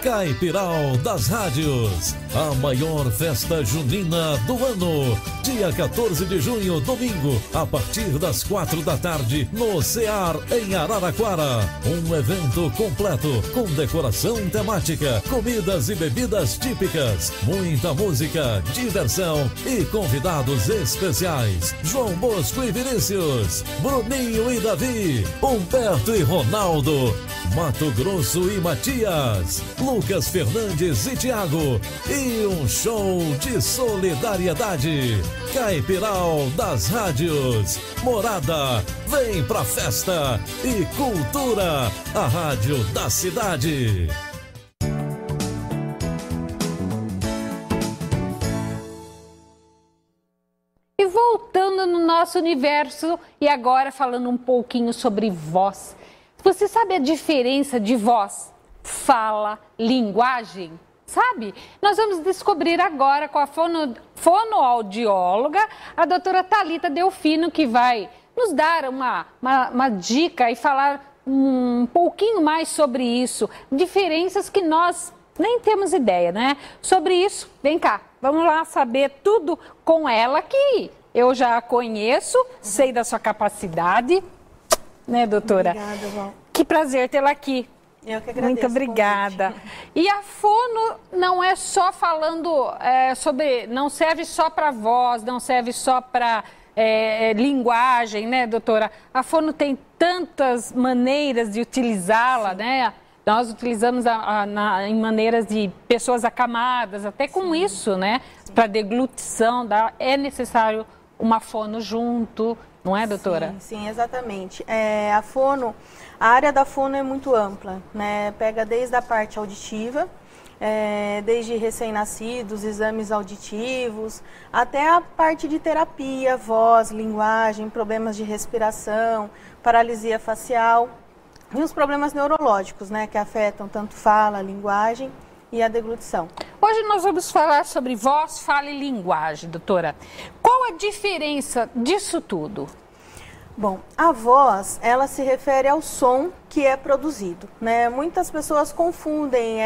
Caipiral das Rádios, a maior festa junina do ano. Dia 14 de junho, domingo, a partir das 4 da tarde, no CEAR, em Araraquara. Um evento completo, com decoração temática, comidas e bebidas típicas, muita música, diversão e convidados especiais. João Bosco e Vinícius, Bruninho e Davi, Humberto e Ronaldo, Mato Grosso e Matias, Lucas Fernandes e Thiago, e um show de solidariedade. Caipiral das Rádios, Morada, vem pra festa e cultura, a rádio da cidade. E voltando no nosso universo, e agora falando um pouquinho sobre voz. Você sabe a diferença de voz, fala, linguagem? Sabe? Nós vamos descobrir agora com a fonoaudióloga, a doutora Thalita Delfino, que vai nos dar uma dica e falar um pouquinho mais sobre isso. Diferenças que nós nem temos ideia, né? Sobre isso, vem cá, vamos lá saber tudo com ela, que eu já a conheço, sei da sua capacidade, né, doutora? Obrigada, Val. Que prazer tê-la aqui. Eu que agradeço. Muito obrigada. E a fono não é só falando sobre, não serve só para voz, não serve só para linguagem, né, doutora? A fono tem tantas maneiras de utilizá-la, né? Nós utilizamos em maneiras de pessoas acamadas, até com isso, né? Para deglutição, é necessário uma fono junto, não é, doutora? Sim, exatamente. A área da fono é muito ampla, né? Pega desde a parte auditiva, desde recém-nascidos, exames auditivos, até a parte de terapia, voz, linguagem, problemas de respiração, paralisia facial e os problemas neurológicos, né? Que afetam tanto fala, linguagem e a deglutição. Hoje nós vamos falar sobre voz, fala e linguagem, doutora. Qual a diferença disso tudo? Bom, a voz, ela se refere ao som que é produzido, né? Muitas pessoas confundem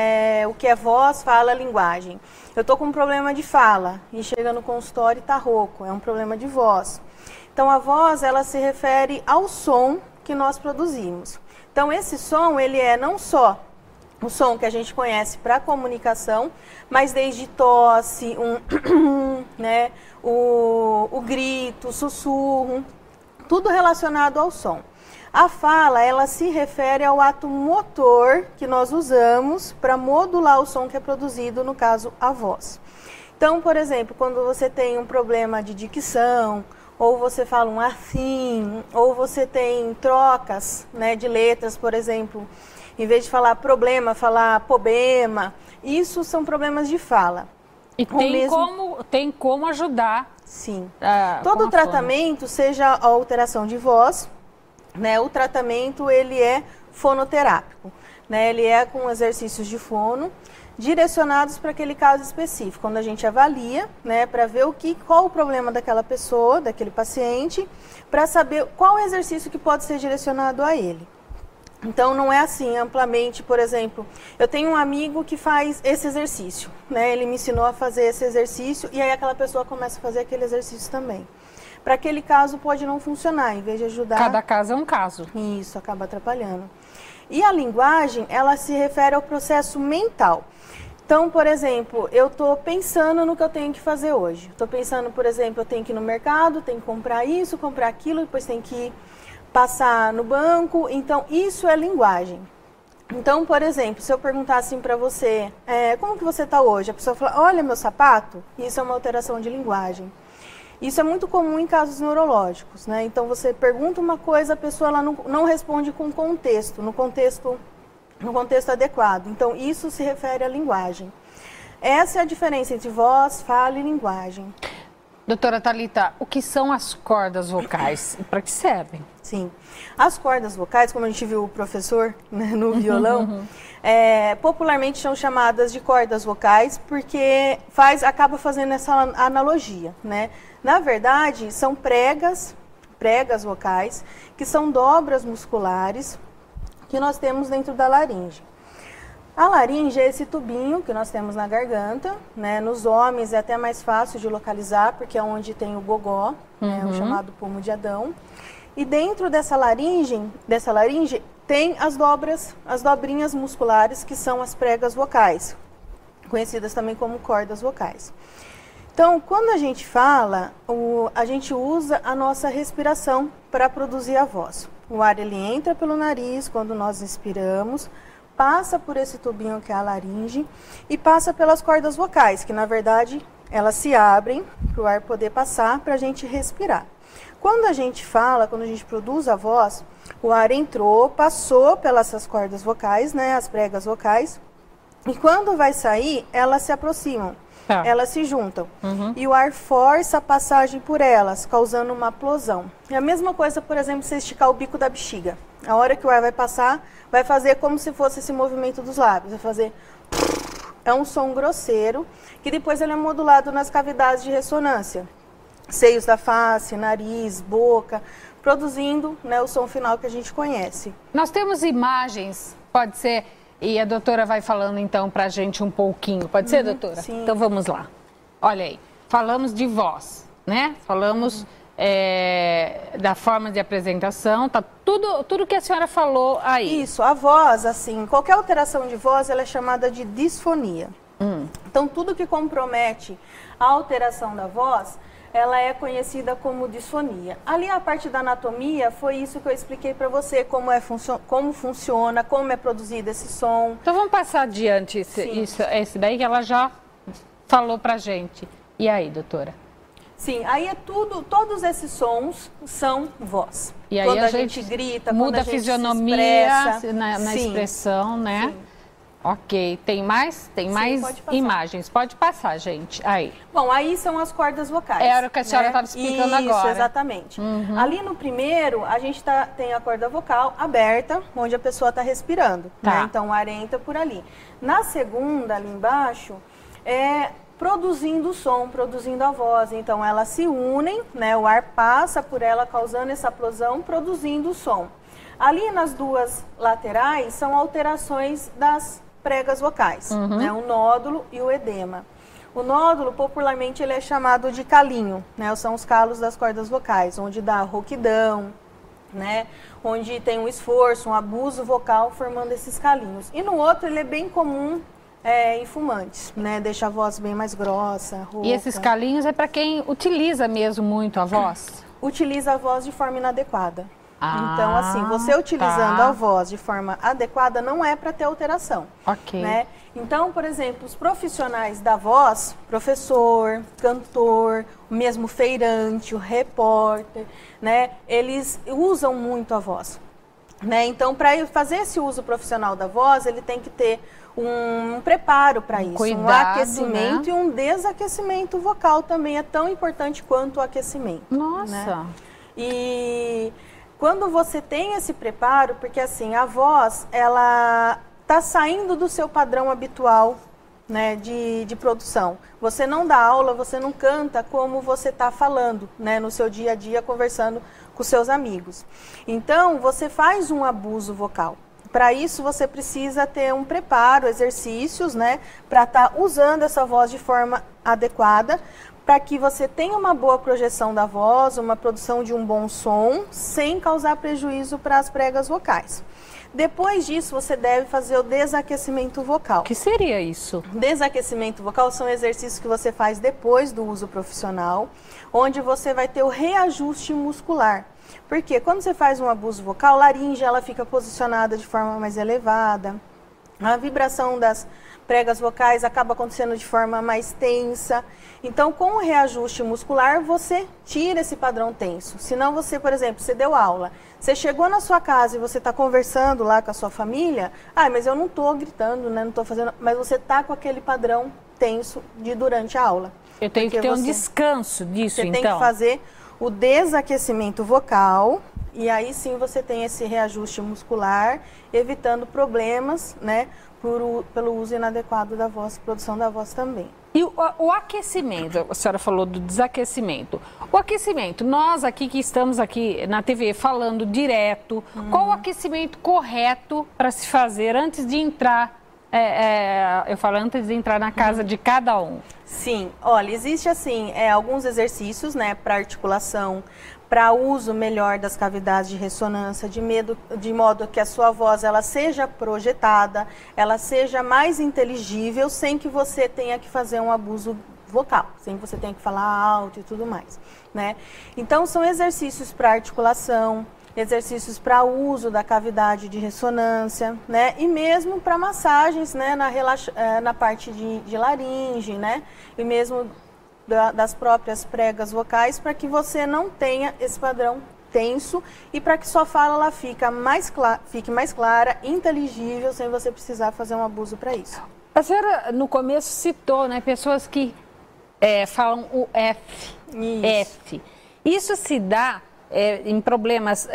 o que é voz, fala, linguagem. Eu estou com um problema de fala e chega no consultório e está rouco, é um problema de voz. Então, a voz, ela se refere ao som que nós produzimos. Então, esse som, ele é não só o som que a gente conhece para comunicação, mas desde tosse, né, o grito, o sussurro, tudo relacionado ao som. A fala, ela se refere ao ato motor que nós usamos para modular o som que é produzido, no caso, a voz. Então, por exemplo, quando você tem um problema de dicção, ou você fala um assim, ou você tem trocas, né, de letras, por exemplo, em vez de falar problema, falar problema, isso são problemas de fala. E tem como ajudar. Sim. Todo tratamento, seja a alteração de voz, né, o tratamento ele é fonoterápico, né, ele é com exercícios de fono, direcionados para aquele caso específico, quando a gente avalia, né, para ver qual o problema daquela pessoa, daquele paciente, para saber qual exercício que pode ser direcionado a ele. Então, não é assim, amplamente, por exemplo, eu tenho um amigo que faz esse exercício, né, ele me ensinou a fazer esse exercício, e aí aquela pessoa começa a fazer aquele exercício também. Para aquele caso pode não funcionar, em vez de ajudar... Cada caso é um caso. Isso, acaba atrapalhando. E a linguagem, ela se refere ao processo mental. Então, por exemplo, eu estou pensando no que eu tenho que fazer hoje. Estou pensando, por exemplo, eu tenho que ir no mercado, tenho que comprar isso, comprar aquilo, depois tenho que passar no banco. Então, isso é linguagem. Então, por exemplo, se eu perguntar assim para você, como que você está hoje? A pessoa fala, olha meu sapato. Isso é uma alteração de linguagem. Isso é muito comum em casos neurológicos, né? Então, você pergunta uma coisa, a pessoa ela não responde com contexto, no contexto adequado. Então, isso se refere à linguagem. Essa é a diferença entre voz, fala e linguagem. Doutora Thalita, o que são as cordas vocais e para que servem? Sim, as cordas vocais, como a gente viu o professor, né, no violão, popularmente são chamadas de cordas vocais porque acaba fazendo essa analogia, né? Na verdade, são pregas vocais, que são dobras musculares que nós temos dentro da laringe. A laringe é esse tubinho que nós temos na garganta, né? Nos homens é até mais fácil de localizar, porque é onde tem o gogó, né? O chamado pomo de Adão. E dentro dessa laringe tem as dobrinhas musculares, que são as pregas vocais, conhecidas também como cordas vocais. Então, quando a gente fala, a gente usa a nossa respiração para produzir a voz. O ar ele entra pelo nariz quando nós inspiramos, passa por esse tubinho que é a laringe e passa pelas cordas vocais, que na verdade elas se abrem para o ar poder passar para a gente respirar. Quando a gente fala, quando a gente produz a voz, o ar entrou, passou pelas cordas vocais, né, as pregas vocais, e quando vai sair, elas se aproximam. Elas se juntam e o ar força a passagem por elas, causando uma plosão. É a mesma coisa, por exemplo, você esticar o bico da bexiga. A hora que o ar vai passar, vai fazer como se fosse esse movimento dos lábios. Vai fazer... É um som grosseiro, que depois ele é modulado nas cavidades de ressonância. Seios da face, nariz, boca, produzindo, né, o som final que a gente conhece. Nós temos imagens, pode ser... E a doutora vai falando, então, para a gente um pouquinho. Pode ser, doutora? Sim. Então, vamos lá. Olha aí, falamos de voz, né? Falamos da forma de apresentação, tá tudo que a senhora falou aí. Isso, a voz, assim, qualquer alteração de voz, ela é chamada de disfonia. Então, tudo que compromete a alteração da voz, ela é conhecida como disfonia. Ali a parte da anatomia foi isso que eu expliquei para você, como funciona, como é produzido esse som. Então vamos passar adiante esse daí que ela já falou pra gente. E aí, doutora? Sim, aí é todos esses sons são voz. E aí quando a gente grita, muda quando a gente fisionomia se expressa, na expressão, né? Sim. Ok, tem mais imagens? Pode passar, gente. Aí. Bom, aí são as cordas vocais. Era o que a senhora estava explicando agora. Isso, exatamente. Ali no primeiro, a gente tem a corda vocal aberta, onde a pessoa está respirando. Né? Então, o ar entra por ali. Na segunda, ali embaixo, é produzindo o som, produzindo a voz. Então, elas se unem, né? O ar passa por ela, causando essa plosão, produzindo o som. Ali nas duas laterais, são alterações das pregas vocais, né? O nódulo e o edema. O nódulo, popularmente, ele é chamado de calinho, né? São os calos das cordas vocais, onde dá rouquidão, né? Onde tem um esforço, um abuso vocal formando esses calinhos. E no outro ele é bem comum em fumantes, né? Deixa a voz bem mais grossa, rouca. E esses calinhos é para quem utiliza mesmo muito a voz? Utiliza a voz de forma inadequada. Então, assim, você utilizando a voz de forma adequada não é para ter alteração. Ok. Né? Então, por exemplo, os profissionais da voz, professor, cantor, o mesmo feirante, o repórter, né? Eles usam muito a voz. Né? Então, para fazer esse uso profissional da voz, ele tem que ter um preparo para isso. Cuidado, um aquecimento, né? E um desaquecimento vocal também é tão importante quanto o aquecimento. Nossa! Né? E quando você tem esse preparo, porque assim, a voz, ela está saindo do seu padrão habitual, né, de produção. Você não dá aula, você não canta como você está falando, né, no seu dia a dia, conversando com seus amigos. Então, você faz um abuso vocal. Para isso, você precisa ter um preparo, exercícios, né, para estar usando essa voz de forma adequada, para que você tenha uma boa projeção da voz, uma produção de um bom som, sem causar prejuízo para as pregas vocais. Depois disso, você deve fazer o desaquecimento vocal. O que seria isso? Desaquecimento vocal são exercícios que você faz depois do uso profissional, onde você vai ter o reajuste muscular. Porque quando você faz um abuso vocal, a laringe ela fica posicionada de forma mais elevada, a vibração das pregas vocais acaba acontecendo de forma mais tensa. Então, com o reajuste muscular, você tira esse padrão tenso. Senão você, por exemplo, você deu aula, você chegou na sua casa e você está conversando lá com a sua família, mas eu não estou gritando, né, não estou fazendo, mas você está com aquele padrão tenso durante a aula. Eu tenho que ter um descanso disso, então? Você tem que fazer o desaquecimento vocal, e aí sim você tem esse reajuste muscular, evitando problemas, né, pelo uso inadequado da voz, produção da voz também. E o aquecimento, a senhora falou do desaquecimento. O aquecimento, nós aqui que estamos aqui na TV falando direto, qual o aquecimento correto para se fazer antes de entrar, eu falo antes de entrar na casa de cada um? Sim, olha, existe assim, alguns exercícios, né, para articulação, para uso melhor das cavidades de ressonância, de modo que a sua voz ela seja projetada, ela seja mais inteligível, sem que você tenha que fazer um abuso vocal, sem que você tenha que falar alto e tudo mais, né? Então, são exercícios para articulação, exercícios para uso da cavidade de ressonância, né? E mesmo para massagens, né? Na parte de laringe, né? E mesmo das próprias pregas vocais, para que você não tenha esse padrão tenso e para que sua fala ela fique mais clara, inteligível, sem você precisar fazer um abuso para isso. A senhora no começo citou, né, pessoas que falam o F. Isso. F. Isso se dá em problemas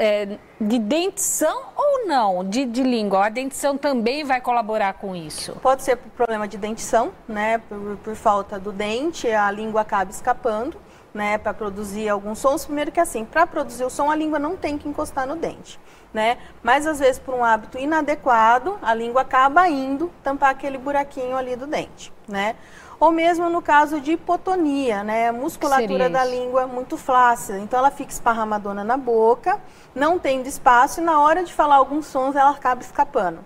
de dentição ou não, de língua? A dentição também vai colaborar com isso? Pode ser por problema de dentição, né? Por falta do dente, a língua acaba escapando, né? Para produzir alguns sons. Primeiro que assim, para produzir o som, a língua não tem que encostar no dente, né? Mas às vezes por um hábito inadequado, a língua acaba indo tampar aquele buraquinho ali do dente, né? Ou mesmo no caso de hipotonia, né? A musculatura da língua muito flácida. Então, ela fica esparramadona na boca, não tendo espaço e na hora de falar alguns sons, ela acaba escapando.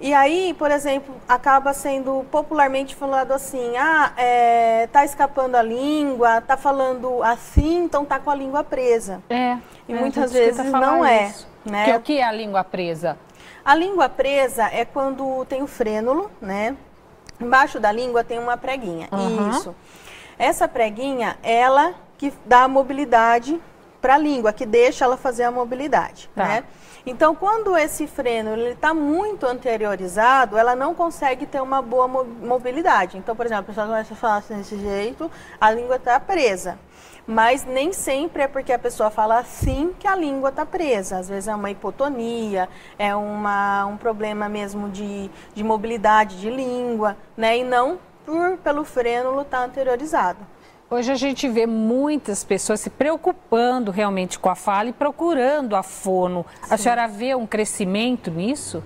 E aí, por exemplo, acaba sendo popularmente falado assim, tá escapando a língua, tá falando assim, então tá com a língua presa. E muitas vezes não é. Né? O que é a língua presa? A língua presa é quando tem o frênulo, né? Embaixo da língua tem uma preguinha. Isso. Essa preguinha, ela que dá a mobilidade para a língua, que deixa ela fazer a mobilidade, né? Então, quando esse frênulo está muito anteriorizado, ela não consegue ter uma boa mobilidade. Então, por exemplo, a pessoa começa a falar assim, desse jeito, a língua está presa. Mas nem sempre é porque a pessoa fala assim que a língua está presa. Às vezes é uma hipotonia, é um problema mesmo de mobilidade de língua, né? E não pelo frênulo estar anteriorizado. Hoje a gente vê muitas pessoas se preocupando realmente com a fala e procurando a fono. Sim. A senhora vê um crescimento nisso?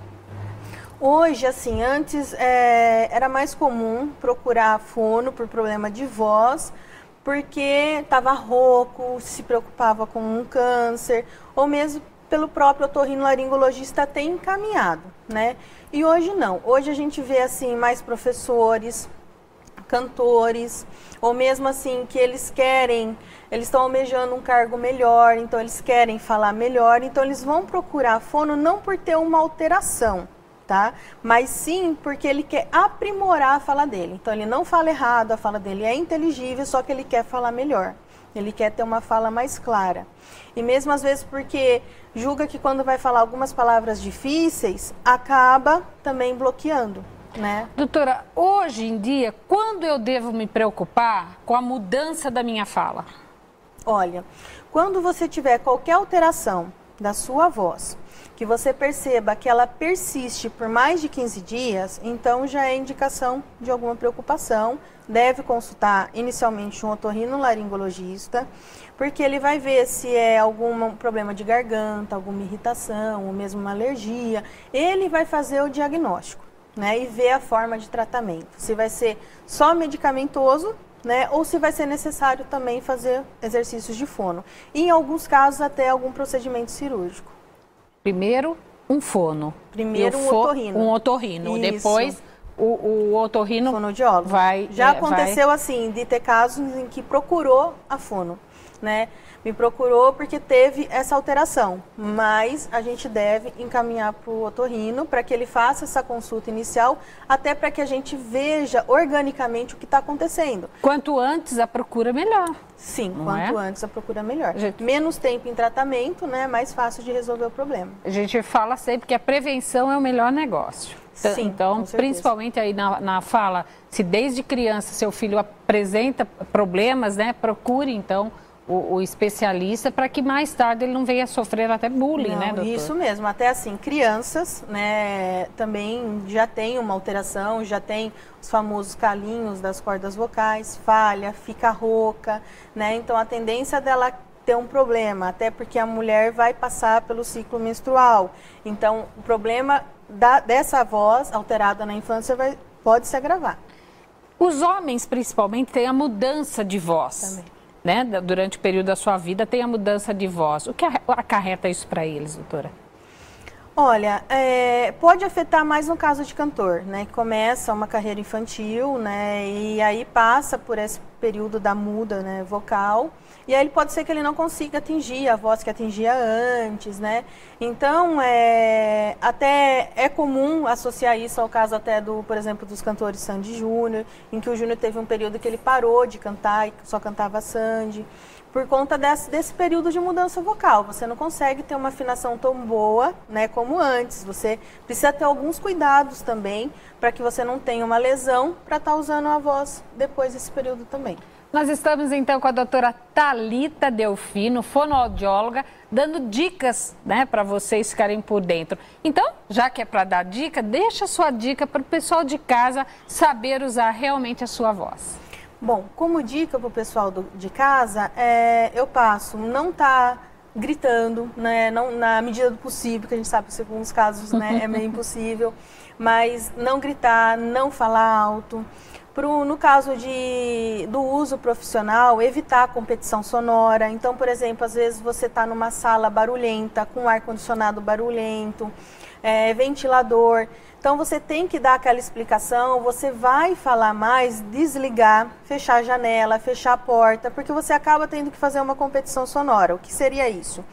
Hoje, assim, antes era mais comum procurar a fono por problema de voz, porque estava rouco, se preocupava com um câncer, ou mesmo pelo próprio otorrinolaringologista ter encaminhado, né? E hoje não. Hoje a gente vê, assim, mais professores, cantores, ou mesmo assim que eles estão almejando um cargo melhor, então eles querem falar melhor, então eles vão procurar a fono não por ter uma alteração, tá? Mas sim porque ele quer aprimorar a fala dele. Então ele não fala errado, a fala dele é inteligível, só que ele quer falar melhor. Ele quer ter uma fala mais clara. E mesmo às vezes porque julga que quando vai falar algumas palavras difíceis, acaba também bloqueando, né? Doutora, hoje em dia, quando eu devo me preocupar com a mudança da minha fala? Olha, quando você tiver qualquer alteração da sua voz, que você perceba que ela persiste por mais de 15 dias, então já é indicação de alguma preocupação. Deve consultar inicialmente um otorrinolaringologista, porque ele vai ver se é algum problema de garganta, alguma irritação, ou mesmo uma alergia. Ele vai fazer o diagnóstico, né, e ver a forma de tratamento. Se vai ser só medicamentoso, né, ou se vai ser necessário também fazer exercícios de fono. E em alguns casos até algum procedimento cirúrgico. Primeiro, um fono. Primeiro, um otorrino. Um otorrino. Isso. Depois, o otorrino fonoaudiólogo. Já aconteceu assim, de ter casos em que procurou a fono, né? Me procurou porque teve essa alteração, mas a gente deve encaminhar para o otorrino para que ele faça essa consulta inicial, até para que a gente veja organicamente o que está acontecendo. Quanto antes a procura, melhor. Sim, quanto antes a procura, melhor. Menos tempo em tratamento, né? Mais fácil de resolver o problema. A gente fala sempre que a prevenção é o melhor negócio. Sim, então, principalmente aí na fala, se desde criança seu filho apresenta problemas, né? Procure então o especialista para que mais tarde ele não venha sofrer até bullying, né, doutor? Isso mesmo, até assim, crianças, né, também já tem uma alteração, já tem os famosos calinhos das cordas vocais, falha, fica rouca, né, então a tendência dela ter um problema, até porque a mulher vai passar pelo ciclo menstrual, então o problema dessa voz alterada na infância pode se agravar. Os homens, principalmente, têm a mudança de voz. Também. Né? Durante o período da sua vida tem a mudança de voz. O que acarreta isso para eles, doutora? Olha, pode afetar mais no caso de cantor, né? Que começa uma carreira infantil, né? E aí passa por esse período da muda, né, vocal. E aí pode ser que ele não consiga atingir a voz que atingia antes, né? Então, até é comum associar isso ao caso até por exemplo, dos cantores Sandy Júnior, em que o Júnior teve um período que ele parou de cantar e só cantava Sandy, por conta desse período de mudança vocal. Você não consegue ter uma afinação tão boa, né, como antes. Você precisa ter alguns cuidados também, para que você não tenha uma lesão para estar usando a voz depois desse período também. Nós estamos então com a doutora Thalita Delfino, fonoaudióloga, dando dicas, né, para vocês ficarem por dentro. Então, já que é para dar dica, deixa a sua dica para o pessoal de casa saber usar realmente a sua voz. Bom, como dica para o pessoal de casa, eu passo não gritando, né, não, na medida do possível, que a gente sabe que em alguns casos, né, é meio impossível, mas não gritar, não falar alto. No caso do uso profissional, evitar a competição sonora. Então, por exemplo, às vezes você está numa sala barulhenta, com ar-condicionado barulhento, ventilador. Então, você tem que dar aquela explicação, você vai falar mais, desligar, fechar a janela, fechar a porta, porque você acaba tendo que fazer uma competição sonora. O que seria isso?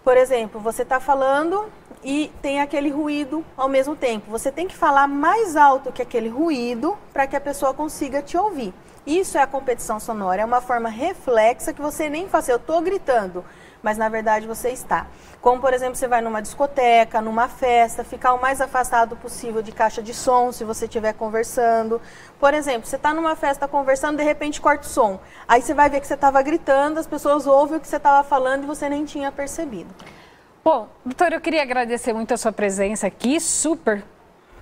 Por exemplo, você está falando e tem aquele ruído ao mesmo tempo. Você tem que falar mais alto que aquele ruído para que a pessoa consiga te ouvir. Isso é a competição sonora, é uma forma reflexa que você nem faz. Eu estou gritando, mas na verdade você está. Como, por exemplo, você vai numa discoteca, numa festa, ficar o mais afastado possível de caixa de som se você estiver conversando. Por exemplo, você está numa festa conversando, de repente corta o som. Aí você vai ver que você estava gritando, as pessoas ouvem o que você estava falando e você nem tinha percebido. Bom, doutora, eu queria agradecer muito a sua presença aqui, super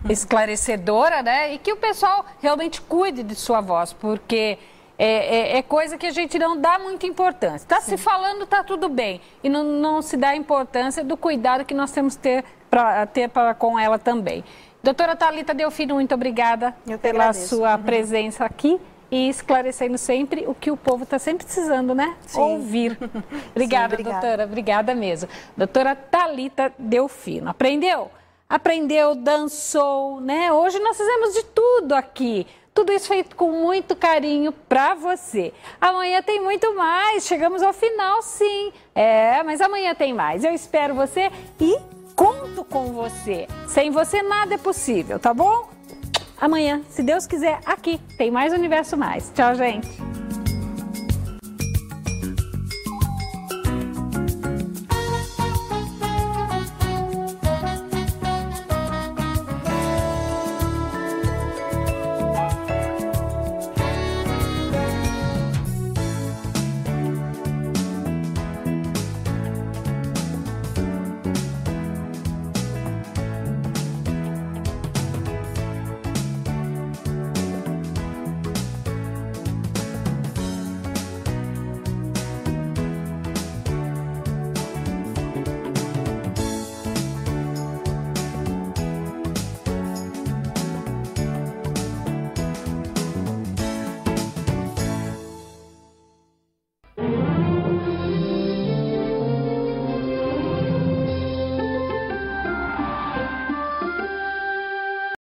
esclarecedora, né? E que o pessoal realmente cuide de sua voz, porque é coisa que a gente não dá muita importância. Está se falando, está tudo bem. E não se dá importância do cuidado que nós temos que ter com ela também. Doutora Thalita Delfino, muito obrigada pela sua presença aqui. e esclarecendo sempre o que o povo está sempre precisando, né? Sim. Ouvir. Obrigada, Sim, obrigada. doutora. Obrigada mesmo. Doutora Thalita Delfino. Aprendeu? Aprendeu, dançou, né? Hoje nós fizemos de tudo aqui. Tudo isso feito com muito carinho para você. Amanhã tem muito mais. Chegamos ao final, sim. Mas amanhã tem mais. Eu espero você e conto com você. Sem você nada é possível, tá bom? Amanhã, se Deus quiser, aqui tem mais Universo Mais. Tchau, gente.